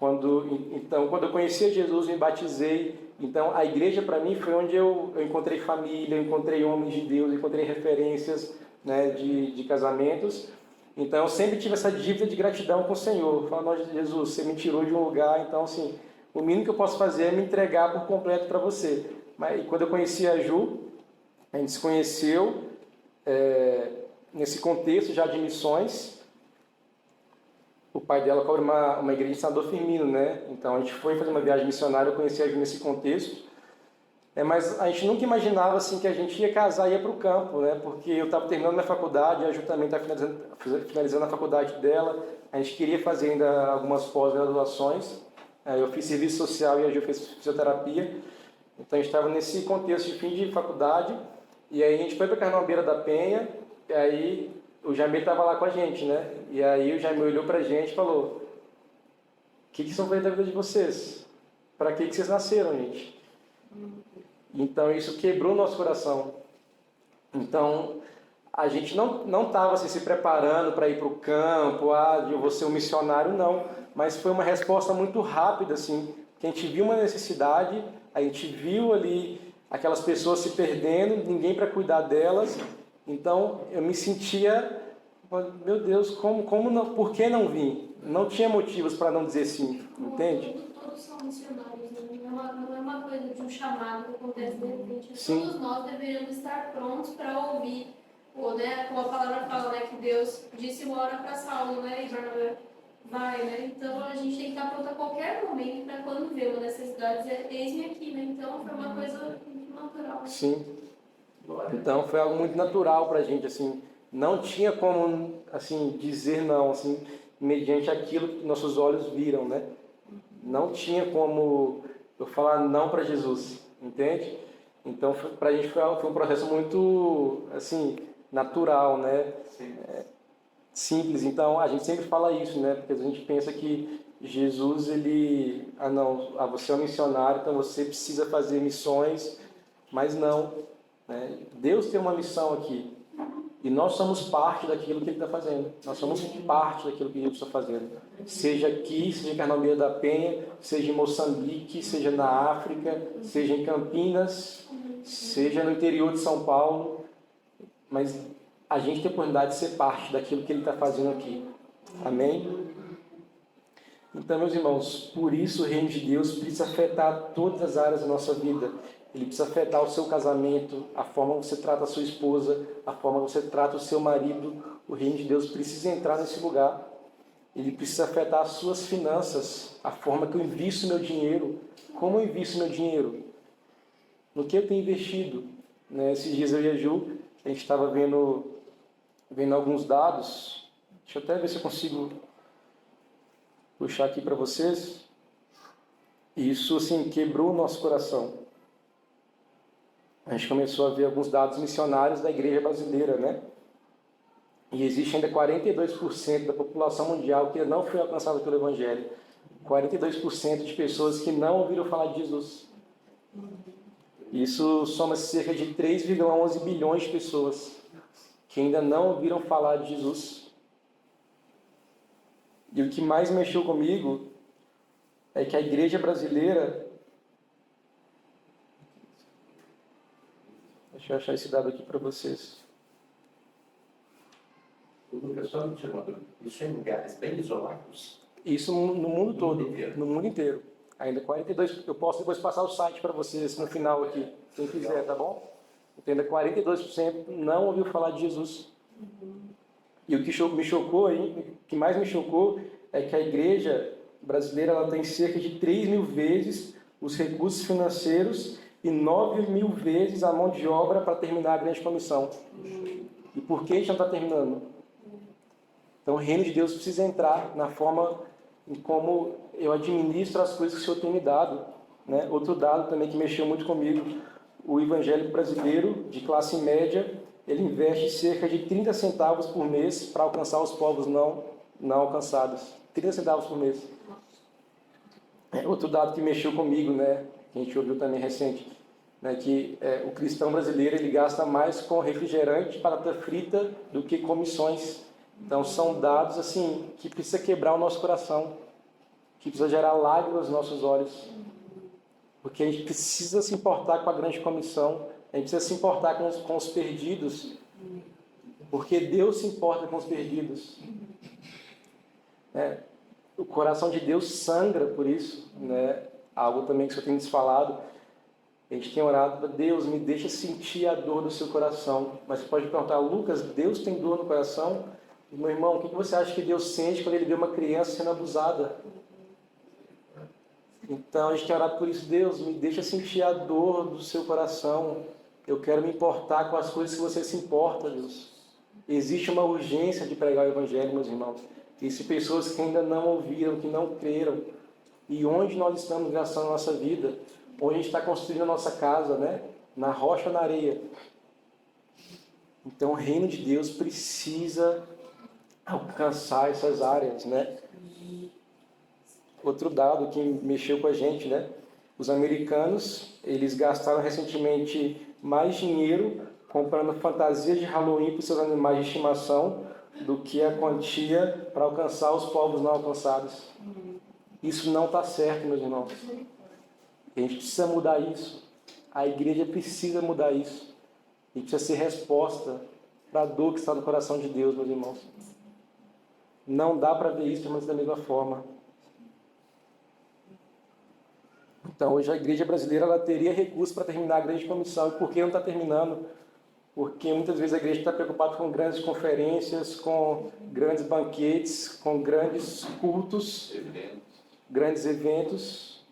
eu conheci Jesus, me batizei. Então a igreja para mim foi onde eu encontrei família, eu encontrei homens de Deus, encontrei referências, né, de casamentos. Então eu sempre tive essa dívida de gratidão com o Senhor. Falando, Jesus, você me tirou de um lugar, então assim, o mínimo que eu posso fazer é me entregar por completo para você. Mas quando eu conheci a Ju, a gente se conheceu nesse contexto já de missões. O pai dela cobre uma igreja em Senador Firmino, né? Então a gente foi fazer uma viagem missionária, eu conheci a Ju nesse contexto. Mas a gente nunca imaginava assim, que a gente ia casar e ia para o campo, né? Porque eu estava terminando minha faculdade, a Ju também está finalizando a faculdade dela. A gente queria fazer ainda algumas pós-graduações. Eu fiz serviço social e a Ju fez fisioterapia. Então a gente estava nesse contexto de fim de faculdade. E aí a gente foi para Carnaval Beira da Penha, e aí o Jamil estava lá com a gente, né? E aí o Jamil olhou para a gente e falou: o que são feitos da vida de vocês? Para que vocês nasceram, gente? Então isso quebrou o nosso coração. Então a gente não estava assim, se preparando para ir para o campo, eu vou ser um missionário, não. Mas foi uma resposta muito rápida, assim, que a gente viu uma necessidade, a gente viu ali aquelas pessoas se perdendo, ninguém para cuidar delas. Então eu me sentia, meu Deus, como não, por que não vim? Não tinha motivos para não dizer sim, entende? Todos são missionários, né? Não é uma coisa de um chamado que acontece de repente. Sim. Todos nós deveríamos estar prontos para ouvir, né? Como a palavra fala, né? Que Deus disse uma hora para Saulo, né? E Barnabé vai, né? Então a gente tem que estar pronto a qualquer momento para quando vê uma necessidade dizer, eis-me aqui, né? Então foi uma coisa muito natural. Sim. Então foi algo muito natural para a gente, assim, não tinha como, assim, dizer não, assim, mediante aquilo que nossos olhos viram, né? Não tinha como eu falar não para Jesus, entende? Então para a gente foi um processo muito, assim, natural, né? Simples. Então a gente sempre fala isso, né? Porque a gente pensa que Jesus, ele, você é um missionário, então você precisa fazer missões, mas não, né? Deus tem uma missão aqui e nós somos parte daquilo que Ele está fazendo. Nós somos parte daquilo que Ele está fazendo. Seja aqui, seja em Carnaval Beira da Penha, seja em Moçambique, seja na África, seja em Campinas, seja no interior de São Paulo, mas a gente tem a oportunidade de ser parte daquilo que Ele está fazendo aqui. Amém? Então, meus irmãos, por isso o reino de Deus precisa afetar todas as áreas da nossa vida. Ele precisa afetar o seu casamento, a forma como você trata a sua esposa, a forma como você trata o seu marido. O reino de Deus precisa entrar nesse lugar. Ele precisa afetar as suas finanças, a forma que eu invisto meu dinheiro. Como eu invisto meu dinheiro? No que eu tenho investido? Esses dias eu e a Ju, a gente estava vendo vendo alguns dados. Deixa eu até ver se eu consigo puxar aqui para vocês. E isso, assim, quebrou o nosso coração. A gente começou a ver alguns dados missionários da igreja brasileira, né? E existe ainda 42% da população mundial que não foi alcançada pelo Evangelho. 42% de pessoas que não ouviram falar de Jesus. Isso soma cerca de 3,11 bilhões de pessoas que ainda não ouviram falar de Jesus. E o que mais mexeu comigo é que a igreja brasileira... Deixa eu achar esse dado aqui para vocês. Lucas, só me tira uma dúvida. Isso é em lugares bem isolados? Isso no mundo todo, no mundo inteiro. Ainda 42%. Eu posso depois passar o site para vocês no final aqui, quem quiser, tá bom? Então, ainda 42% não ouviu falar de Jesus. E o que me chocou, o que mais me chocou é que a igreja brasileira ela tem cerca de 3.000 vezes os recursos financeiros e 9.000 vezes a mão de obra para terminar a grande comissão. E por que a gente não está terminando? Então, o reino de Deus precisa entrar na forma em como eu administro as coisas que o Senhor tem me dado. Né? Outro dado também que mexeu muito comigo, o evangélico brasileiro, de classe média, ele investe cerca de 30 centavos por mês para alcançar os povos não alcançados. 30 centavos por mês. Outro dado que mexeu comigo, né, que a gente ouviu também recente, né, que o cristão brasileiro ele gasta mais com refrigerante, batata frita, do que com missões. Então, são dados assim que precisa quebrar o nosso coração, que precisa gerar lágrimas nos nossos olhos, porque a gente precisa se importar com a grande comissão, a gente precisa se importar com os perdidos, porque Deus se importa com os perdidos. O coração de Deus sangra por isso, né? Algo também que o Senhor tem nos falado. A gente tem orado para Deus, me deixa sentir a dor do seu coração. Mas você pode perguntar, Lucas, Deus tem dor no coração? Meu irmão, o que você acha que Deus sente quando Ele vê uma criança sendo abusada? Então a gente tem orado por isso. Deus, me deixa sentir a dor do seu coração. Eu quero me importar com as coisas que você se importa, Deus. Existe uma urgência de pregar o Evangelho, meus irmãos. Existem pessoas que ainda não ouviram, que não creram. E onde nós estamos gastando a nossa vida? Onde a gente está construindo a nossa casa, né? Na rocha ou na areia? Então o reino de Deus precisa alcançar essas áreas, né? Outro dado que mexeu com a gente, né? Os americanos, eles gastaram recentemente mais dinheiro comprando fantasias de Halloween para os seus animais de estimação do que a quantia para alcançar os povos não alcançados. Isso não está certo, meus irmãos. A gente precisa mudar isso. A igreja precisa mudar isso. E precisa ser resposta para a dor que está no coração de Deus, meus irmãos. Não dá para ver isso da mesma forma. Então, hoje a igreja brasileira ela teria recursos para terminar a grande comissão. E por que não está terminando? Porque muitas vezes a igreja está preocupada com grandes conferências, com grandes banquetes, com grandes cultos, grandes eventos,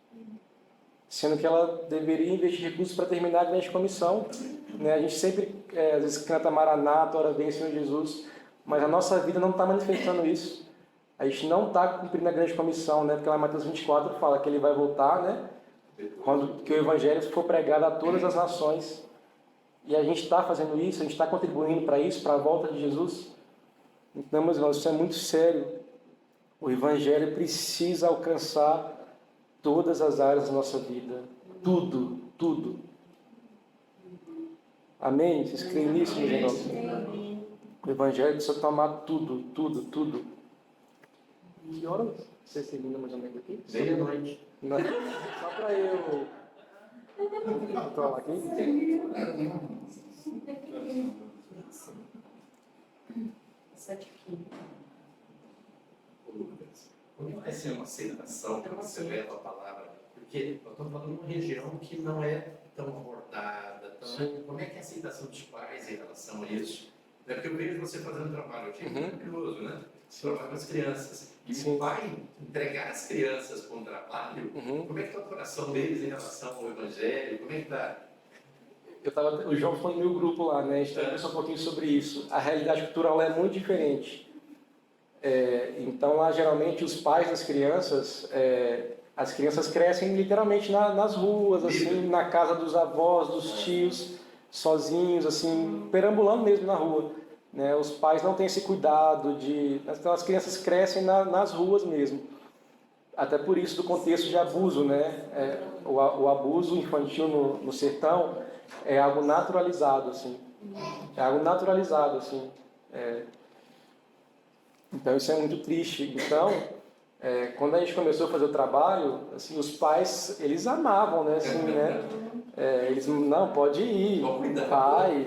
sendo que ela deveria investir recursos para terminar a grande comissão. Né? A gente sempre, às vezes, canta Maranata, ora vem Senhor Jesus, mas a nossa vida não está manifestando isso. A gente não está cumprindo a grande comissão, né? Porque lá em Mateus 24 fala que ele vai voltar, né? Quando que o evangelho for pregado a todas as nações. E a gente está fazendo isso, a gente está contribuindo para isso, para a volta de Jesus. Então, meus irmãos, isso é muito sério. O evangelho precisa alcançar todas as áreas da nossa vida. Tudo, tudo. Amém? Vocês creem nisso, meus irmãos? O evangelho precisa tomar tudo, tudo, tudo. Que horas você termina mais ou menos aqui? Meia-noite. Só para eu controlar aqui. Lucas, como vai ser uma aceitação quando você leva a palavra? Porque nós estamos falando de uma região que não é tão abordada. Como é que é a aceitação dos pais em relação a isso? É porque eu vejo você fazendo trabalho aqui, maravilhoso, né? Trabalho com as crianças. E o pai entregar as crianças para um trabalho, como é que está o coração deles em relação ao Evangelho? Como é que está? o João foi no meu grupo lá, né? A gente conversou um pouquinho sobre isso. A realidade cultural é muito diferente. Então, lá, geralmente, os pais das crianças, as crianças crescem literalmente nas ruas, assim, na casa dos avós, dos tios, sozinhos, assim, perambulando mesmo na rua. Né? Os pais não têm esse cuidado então as crianças crescem nas ruas mesmo. Até por isso do contexto de abuso, né? O abuso infantil no sertão é algo naturalizado, assim. É algo naturalizado, assim. Então isso é muito triste. Então, quando a gente começou a fazer o trabalho, assim, os pais, eles amavam, né? Assim, né? Eles, não, pode ir, pai,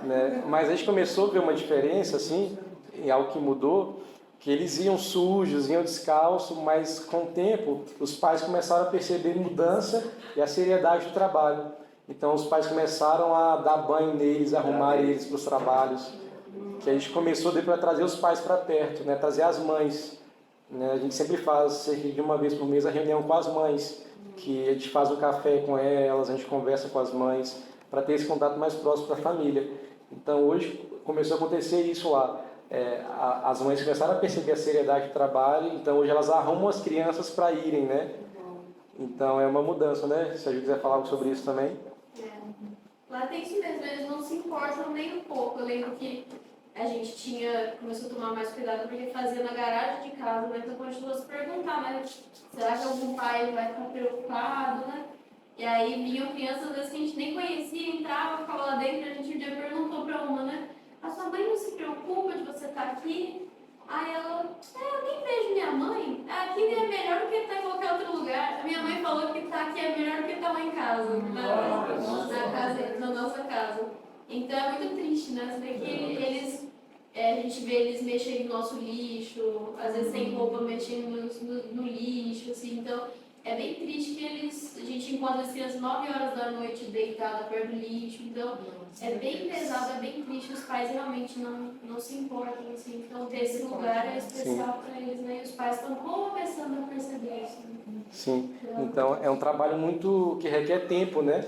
né? Mas a gente começou a ver uma diferença, assim, em algo que mudou, que eles iam sujos, iam descalços, mas com o tempo os pais começaram a perceber mudança e a seriedade do trabalho. Então os pais começaram a dar banho neles, arrumar eles para os trabalhos, que a gente começou depois a trazer os pais para perto, né? Trazer as mães. Né? A gente sempre faz, cerca de uma vez por mês, a reunião com as mães, que a gente faz um café com elas, a gente conversa com as mães, para ter esse contato mais próximo da família. Então hoje começou a acontecer isso lá. As mães começaram a perceber a seriedade do trabalho, então hoje elas arrumam as crianças para irem, né? Então é uma mudança, né? Se a gente quiser falar algo sobre isso também. Lá tem isso mesmo, eles não se importam nem um pouco. Eu lembro que a gente começou a tomar mais cuidado porque fazia na garagem de casa, né? Então continuou a se perguntar, mas será que algum pai vai ficar preocupado, né? E aí vinham crianças às vezes que a gente nem conhecia, entrava, ficava lá dentro, e a gente um dia perguntou para uma, né? A sua mãe não se preocupa de você estar aqui? Aí ela, eu nem vejo minha mãe. Aqui é melhor do que estar em qualquer outro lugar. A minha mãe falou que estar aqui é melhor do que estar lá em casa, na nossa casa. Então é muito triste, né? Você vê que a gente vê eles mexendo no nosso lixo, às vezes sem roupa mexendo no lixo, assim. Então é bem triste que a gente encontra as crianças 9 horas da noite deitadas perto do lixo. Então é bem pesado, é bem triste, os pais realmente não se importam, assim. Então ter esse lugar é especial para eles, né? E os pais estão começando a perceber isso. Né? Sim, então é um trabalho muito que requer tempo, né?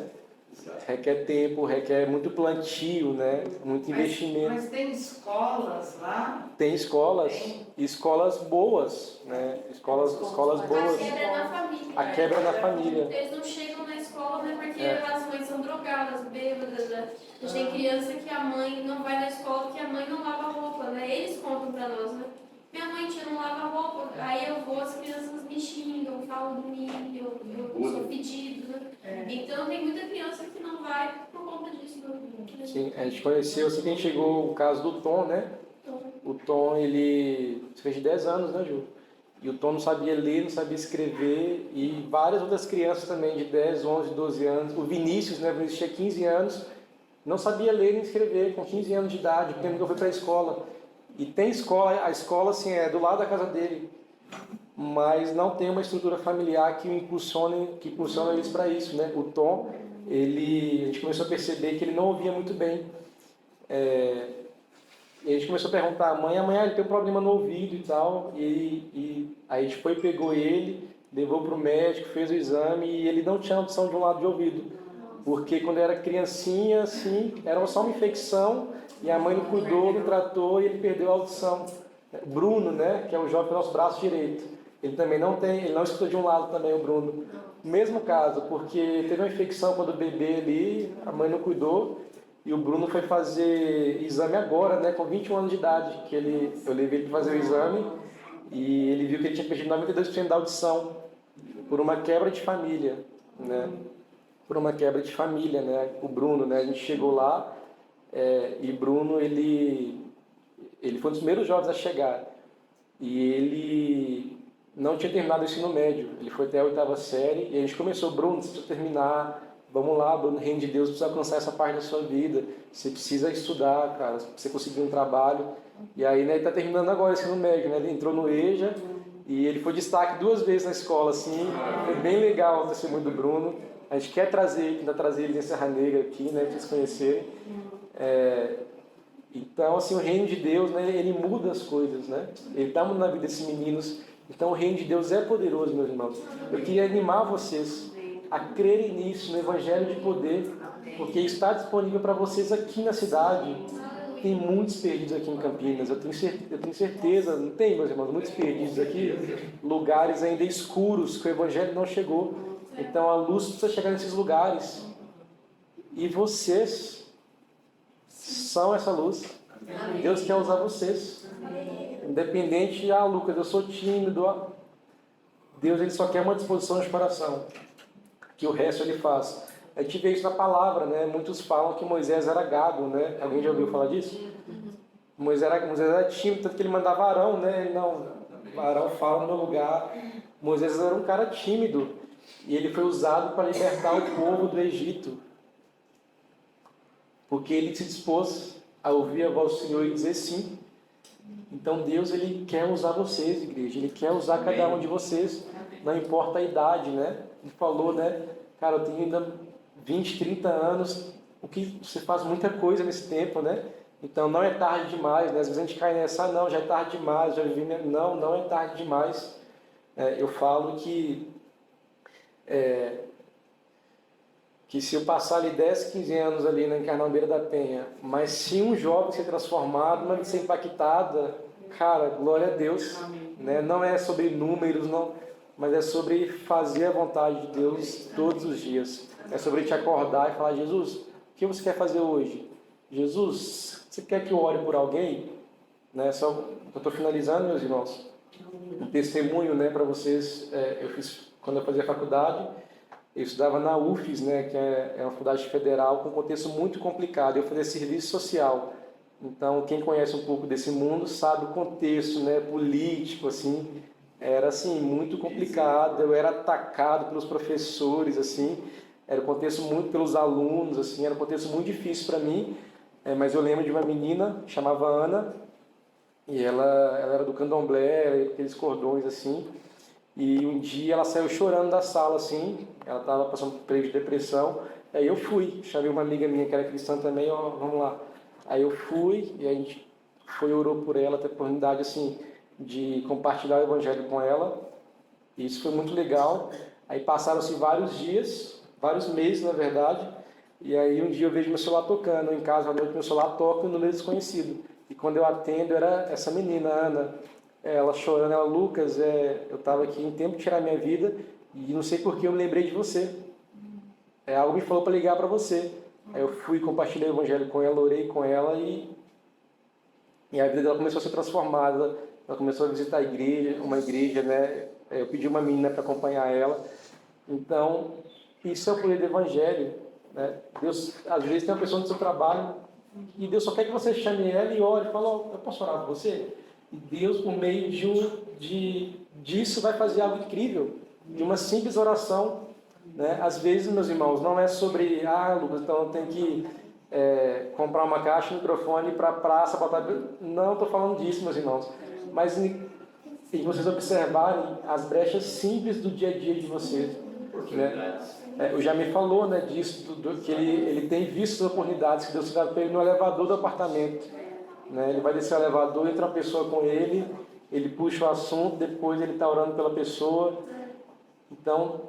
Requer tempo, requer muito plantio, né? Muito investimento. Mas tem escolas lá? Tem escolas boas, né? Escolas boas. A quebra é na família. A quebra é na família. Eles não chegam na escola, né? Porque as mães são drogadas, bêbadas, né? A gente tem criança que a mãe não vai na escola porque a mãe não lava roupa, né? Eles contam pra nós, né? Minha mãe não lava roupa, aí eu vou, as crianças me xingam, falam de mim, eu sou pedido, né? Então tem muita criança que não vai por conta disso. Sim, a gente conheceu, assim que a gente chegou o caso do Tom, né? O Tom, ele fez 10 anos, né, Ju? E o Tom não sabia ler, não sabia escrever, e várias outras crianças também de 10, 11, 12 anos. O Vinícius, né? O Vinícius tinha 15 anos, não sabia ler nem escrever, com 15 anos de idade, porque nunca foi para a escola. E tem escola, a escola assim, é do lado da casa dele, mas não tem uma estrutura familiar que impulsione eles para isso, né? O Tom, a gente começou a perceber que ele não ouvia muito bem. E a gente começou a perguntar à mãe, ele tem um problema no ouvido e tal, e aí a gente foi, pegou ele, levou para o médico, fez o exame e ele não tinha audição de um lado de ouvido, porque quando era criancinha, assim, era só uma infecção e a mãe não cuidou, não tratou e ele perdeu a audição. Bruno, né, que é o jovem do nosso braço direito, ele também ele não escuta de um lado também, o Bruno. Mesmo caso, porque teve uma infecção quando o bebê ali, a mãe não cuidou. E o Bruno foi fazer exame agora, né, com 21 anos de idade, que eu levei ele para fazer o exame e ele viu que ele tinha perdido 92% da audição por uma quebra de família, né? Por uma quebra de família, né? O Bruno, né? A gente chegou lá e Bruno, ele foi um dos primeiros jovens a chegar e ele não tinha terminado o ensino médio, ele foi até a 8ª série e a gente começou, Bruno, você precisa terminar. Vamos lá, Bruno, reino de Deus, precisa alcançar essa parte da sua vida. Você precisa estudar, cara, pra você conseguir um trabalho. E aí, né, ele está terminando agora esse ensino médio, né? Ele entrou no EJA e ele foi destaque 2 vezes na escola, assim. Foi bem legal o testemunho do Bruno. A gente quer tentar trazer ele em Serra Negra aqui, né, para vocês conhecerem. Então, assim, o reino de Deus, né, ele muda as coisas, né? Ele está mudando na vida desses meninos. Então, o reino de Deus é poderoso, meus irmãos. Eu queria animar vocês a crerem nisso, no Evangelho de poder, porque está disponível para vocês aqui na cidade. Tem muitos perdidos aqui em Campinas, eu tenho certeza, não tem, meus irmãos, muitos perdidos aqui, lugares ainda escuros, que o Evangelho não chegou. Então a luz precisa chegar nesses lugares. E vocês são essa luz. Deus quer usar vocês. Independente, Lucas, eu sou tímido. Deus ele só quer uma disposição de coração, que o resto ele faz. A gente vê isso na palavra, né? Muitos falam que Moisés era gago, né? Alguém já ouviu falar disso? Moisés era tímido, tanto que ele mandava Arão, né? Ele não, Arão fala no meu lugar. Moisés era um cara tímido e ele foi usado para libertar o povo do Egito, porque ele se dispôs a ouvir a voz do Senhor e dizer sim. Então Deus ele quer usar vocês, igreja. Ele quer usar cada um de vocês, não importa a idade, né? Ele falou, né? Cara, eu tenho ainda 20, 30 anos, o que você faz muita coisa nesse tempo, né? Então não é tarde demais, né? Às vezes a gente cai nessa, não, já é tarde demais, já vivi, não é tarde demais. Eu falo que se eu passar ali 10, 15 anos ali na Encarnação Beira da Penha, mas se um jovem ser transformado, uma vida ser impactada, cara, glória a Deus, né? Não é sobre números, não, mas é sobre fazer a vontade de Deus todos os dias. É sobre te acordar e falar, Jesus, o que você quer fazer hoje? Jesus, você quer que eu ore por alguém? Né? Só, eu estou finalizando, meus irmãos. Um testemunho, né, para vocês. Eu fiz, quando eu fazia faculdade, eu estudava na UFES, né, que é uma faculdade federal com um contexto muito complicado. Eu fazia serviço social. Então, quem conhece um pouco desse mundo sabe o contexto, né, político, assim. Era assim, muito complicado. Eu era atacado pelos professores, assim. Era um contexto muito pelos alunos, assim, era um contexto muito difícil para mim, mas eu lembro de uma menina, chamava Ana, e ela era do candomblé, aqueles cordões assim, e um dia ela saiu chorando da sala, assim, ela estava passando por período de depressão, aí eu fui, chamei uma amiga minha que era cristã também, vamos lá. Aí eu fui, e a gente orou por ela, ter a oportunidade, assim, de compartilhar o Evangelho com ela, e isso foi muito legal. Aí passaram-se vários dias, vários meses, na verdade, e aí um dia eu vejo meu celular tocando, em casa à noite meu celular toca um número desconhecido, e quando eu atendo era essa menina, Ana, ela chorando, ela, Lucas, eu estava aqui em tempo de tirar minha vida, e não sei por que eu me lembrei de você, algo me falou para ligar para você. Aí eu fui, compartilhei o Evangelho com ela, orei com ela, e a vida dela começou a ser transformada, ela começou a visitar uma igreja, né? Eu pedi uma menina para acompanhar ela. Então, isso é o poder do Evangelho, né? Deus, às vezes, tem uma pessoa no seu trabalho e Deus só quer que você chame ela e ore e fale, eu posso orar por você? E Deus, por meio disso, vai fazer algo incrível, de uma simples oração, né? Às vezes, meus irmãos, não é sobre, Lucas, então eu tenho que comprar uma caixa, um microfone para a praça, botar... Não estou falando disso, meus irmãos. Mas se vocês observarem as brechas simples do dia a dia de vocês, né? O Jamie falou, né, disso, que ele tem visto as oportunidades que Deus dá para ele no elevador do apartamento, né? Ele vai descer o elevador, entra uma pessoa com ele puxa o assunto, depois ele está orando pela pessoa. Então,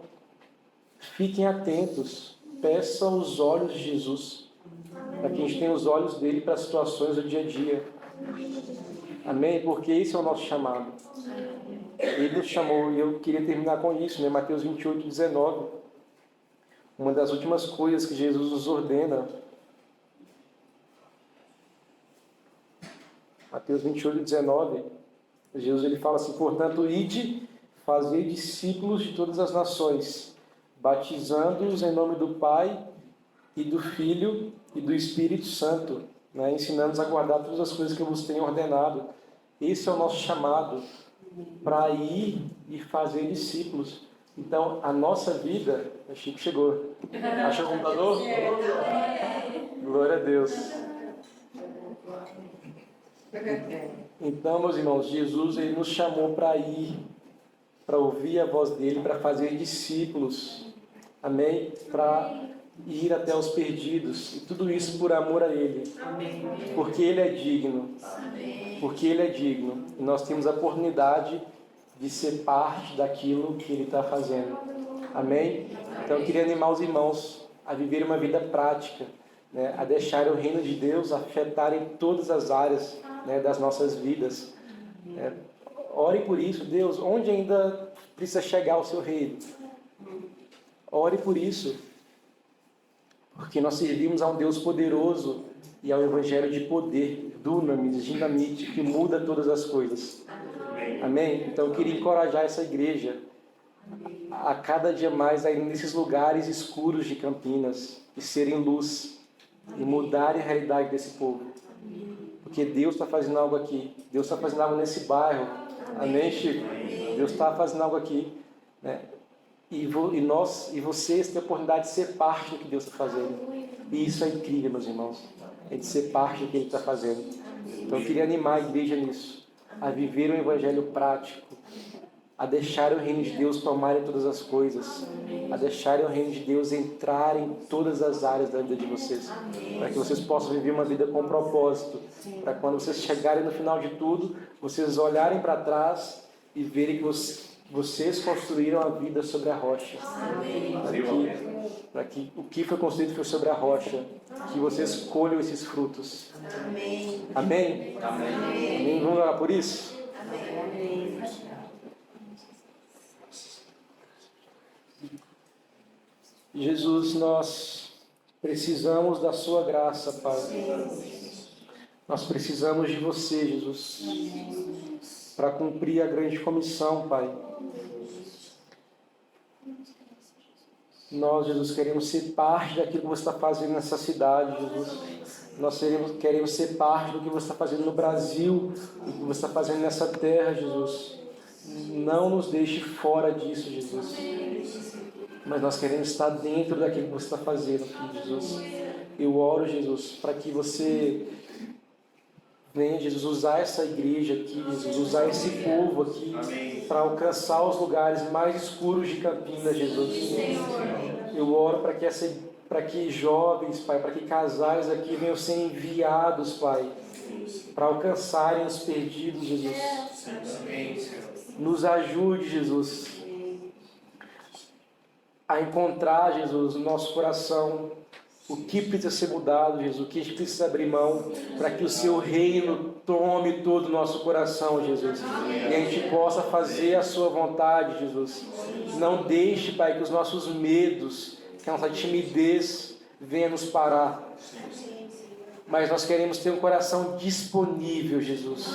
fiquem atentos, peçam os olhos de Jesus, para que a gente tenha os olhos dele para as situações do dia a dia. Amém? Porque esse é o nosso chamado. Ele nos chamou, e eu queria terminar com isso, né? Mateus 28, 19. Uma das últimas coisas que Jesus nos ordena. Mateus 28, 19. Jesus ele fala assim, portanto, ide, fazei discípulos de todas as nações, batizando-os em nome do Pai e do Filho e do Espírito Santo, né? Ensinando-os a guardar todas as coisas que eu vos tenho ordenado. Esse é o nosso chamado, para ir e fazer discípulos. Então, a nossa vida... O Chico chegou. Achou o computador? Glória a Deus. Então, meus irmãos, Jesus ele nos chamou para ir, para ouvir a voz dele, para fazer discípulos. Amém? Para ir até os perdidos. E tudo isso por amor a ele. Porque ele é digno. Porque ele é digno. E nós temos a oportunidade de ser parte daquilo que ele está fazendo. Amém? Então eu queria animar os irmãos a viver uma vida prática, né, a deixar o reino de Deus afetar em todas as áreas, né, das nossas vidas. Ore por isso, Deus, onde ainda precisa chegar o seu reino. Ore por isso, porque nós servimos a um Deus poderoso e ao Evangelho de poder, dunamis, dinamite, que muda todas as coisas. Amém? Então eu queria encorajar essa igreja a cada dia mais a ir nesses lugares escuros de Campinas e serem luz e mudarem a realidade desse povo. Porque Deus está fazendo algo aqui. Deus está fazendo algo nesse bairro. Amém, Chico? Deus está fazendo algo aqui, né? E vocês têm a oportunidade de ser parte do que Deus está fazendo. E isso é incrível, meus irmãos. É de ser parte do que Ele está fazendo. Então eu queria animar a igreja nisso. A viver um evangelho prático. A deixar o reino de Deus tomar em todas as coisas. A deixar o reino de Deus entrar em todas as áreas da vida de vocês. Para que vocês possam viver uma vida com propósito. Para quando vocês chegarem no final de tudo, vocês olharem para trás e verem que vocês construíram a vida sobre a rocha. Para que o que foi construído foi sobre a rocha. Que vocês colham esses frutos. Amém? Amém? Amém. Vamos orar por isso? Amém. Jesus, nós precisamos da sua graça, Pai. Nós precisamos de você, Jesus, para cumprir a grande comissão, Pai. Nós, Jesus, queremos ser parte daquilo que você está fazendo nessa cidade, Jesus. Nós queremos ser parte do que você está fazendo no Brasil, do que você está fazendo nessa terra, Jesus. Não nos deixe fora disso, Jesus. Mas nós queremos estar dentro daquilo que você está fazendo aqui, Jesus. Eu oro, Jesus, para que você venha, Jesus, usar essa igreja aqui, Jesus, usar esse povo aqui para alcançar os lugares mais escuros de Campinas, Jesus. Eu oro para que jovens, Pai, para que casais aqui venham ser enviados, Pai, para alcançarem os perdidos, Jesus. Nos ajude, Jesus, a encontrar, Jesus, no nosso coração o que precisa ser mudado, Jesus, o que a gente precisa abrir mão para que o Seu reino tome todo o nosso coração, Jesus. E a gente possa fazer a Sua vontade, Jesus. Não deixe, Pai, que os nossos medos, que a nossa timidez venha nos parar. Mas nós queremos ter um coração disponível, Jesus.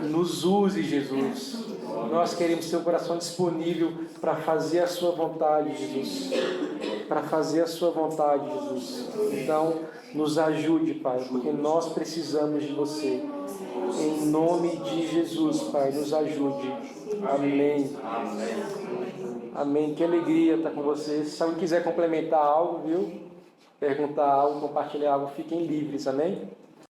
Nos use, Jesus. Nós queremos ter um coração disponível para fazer a Sua vontade, Jesus. Para fazer a Sua vontade, Jesus. Então, nos ajude, Pai, porque nós precisamos de Você. Em nome de Jesus, Pai, nos ajude. Amém. Amém. Que alegria estar com vocês. Se alguém quiser complementar algo, viu? Perguntar algo, compartilhar algo, fiquem livres. Amém?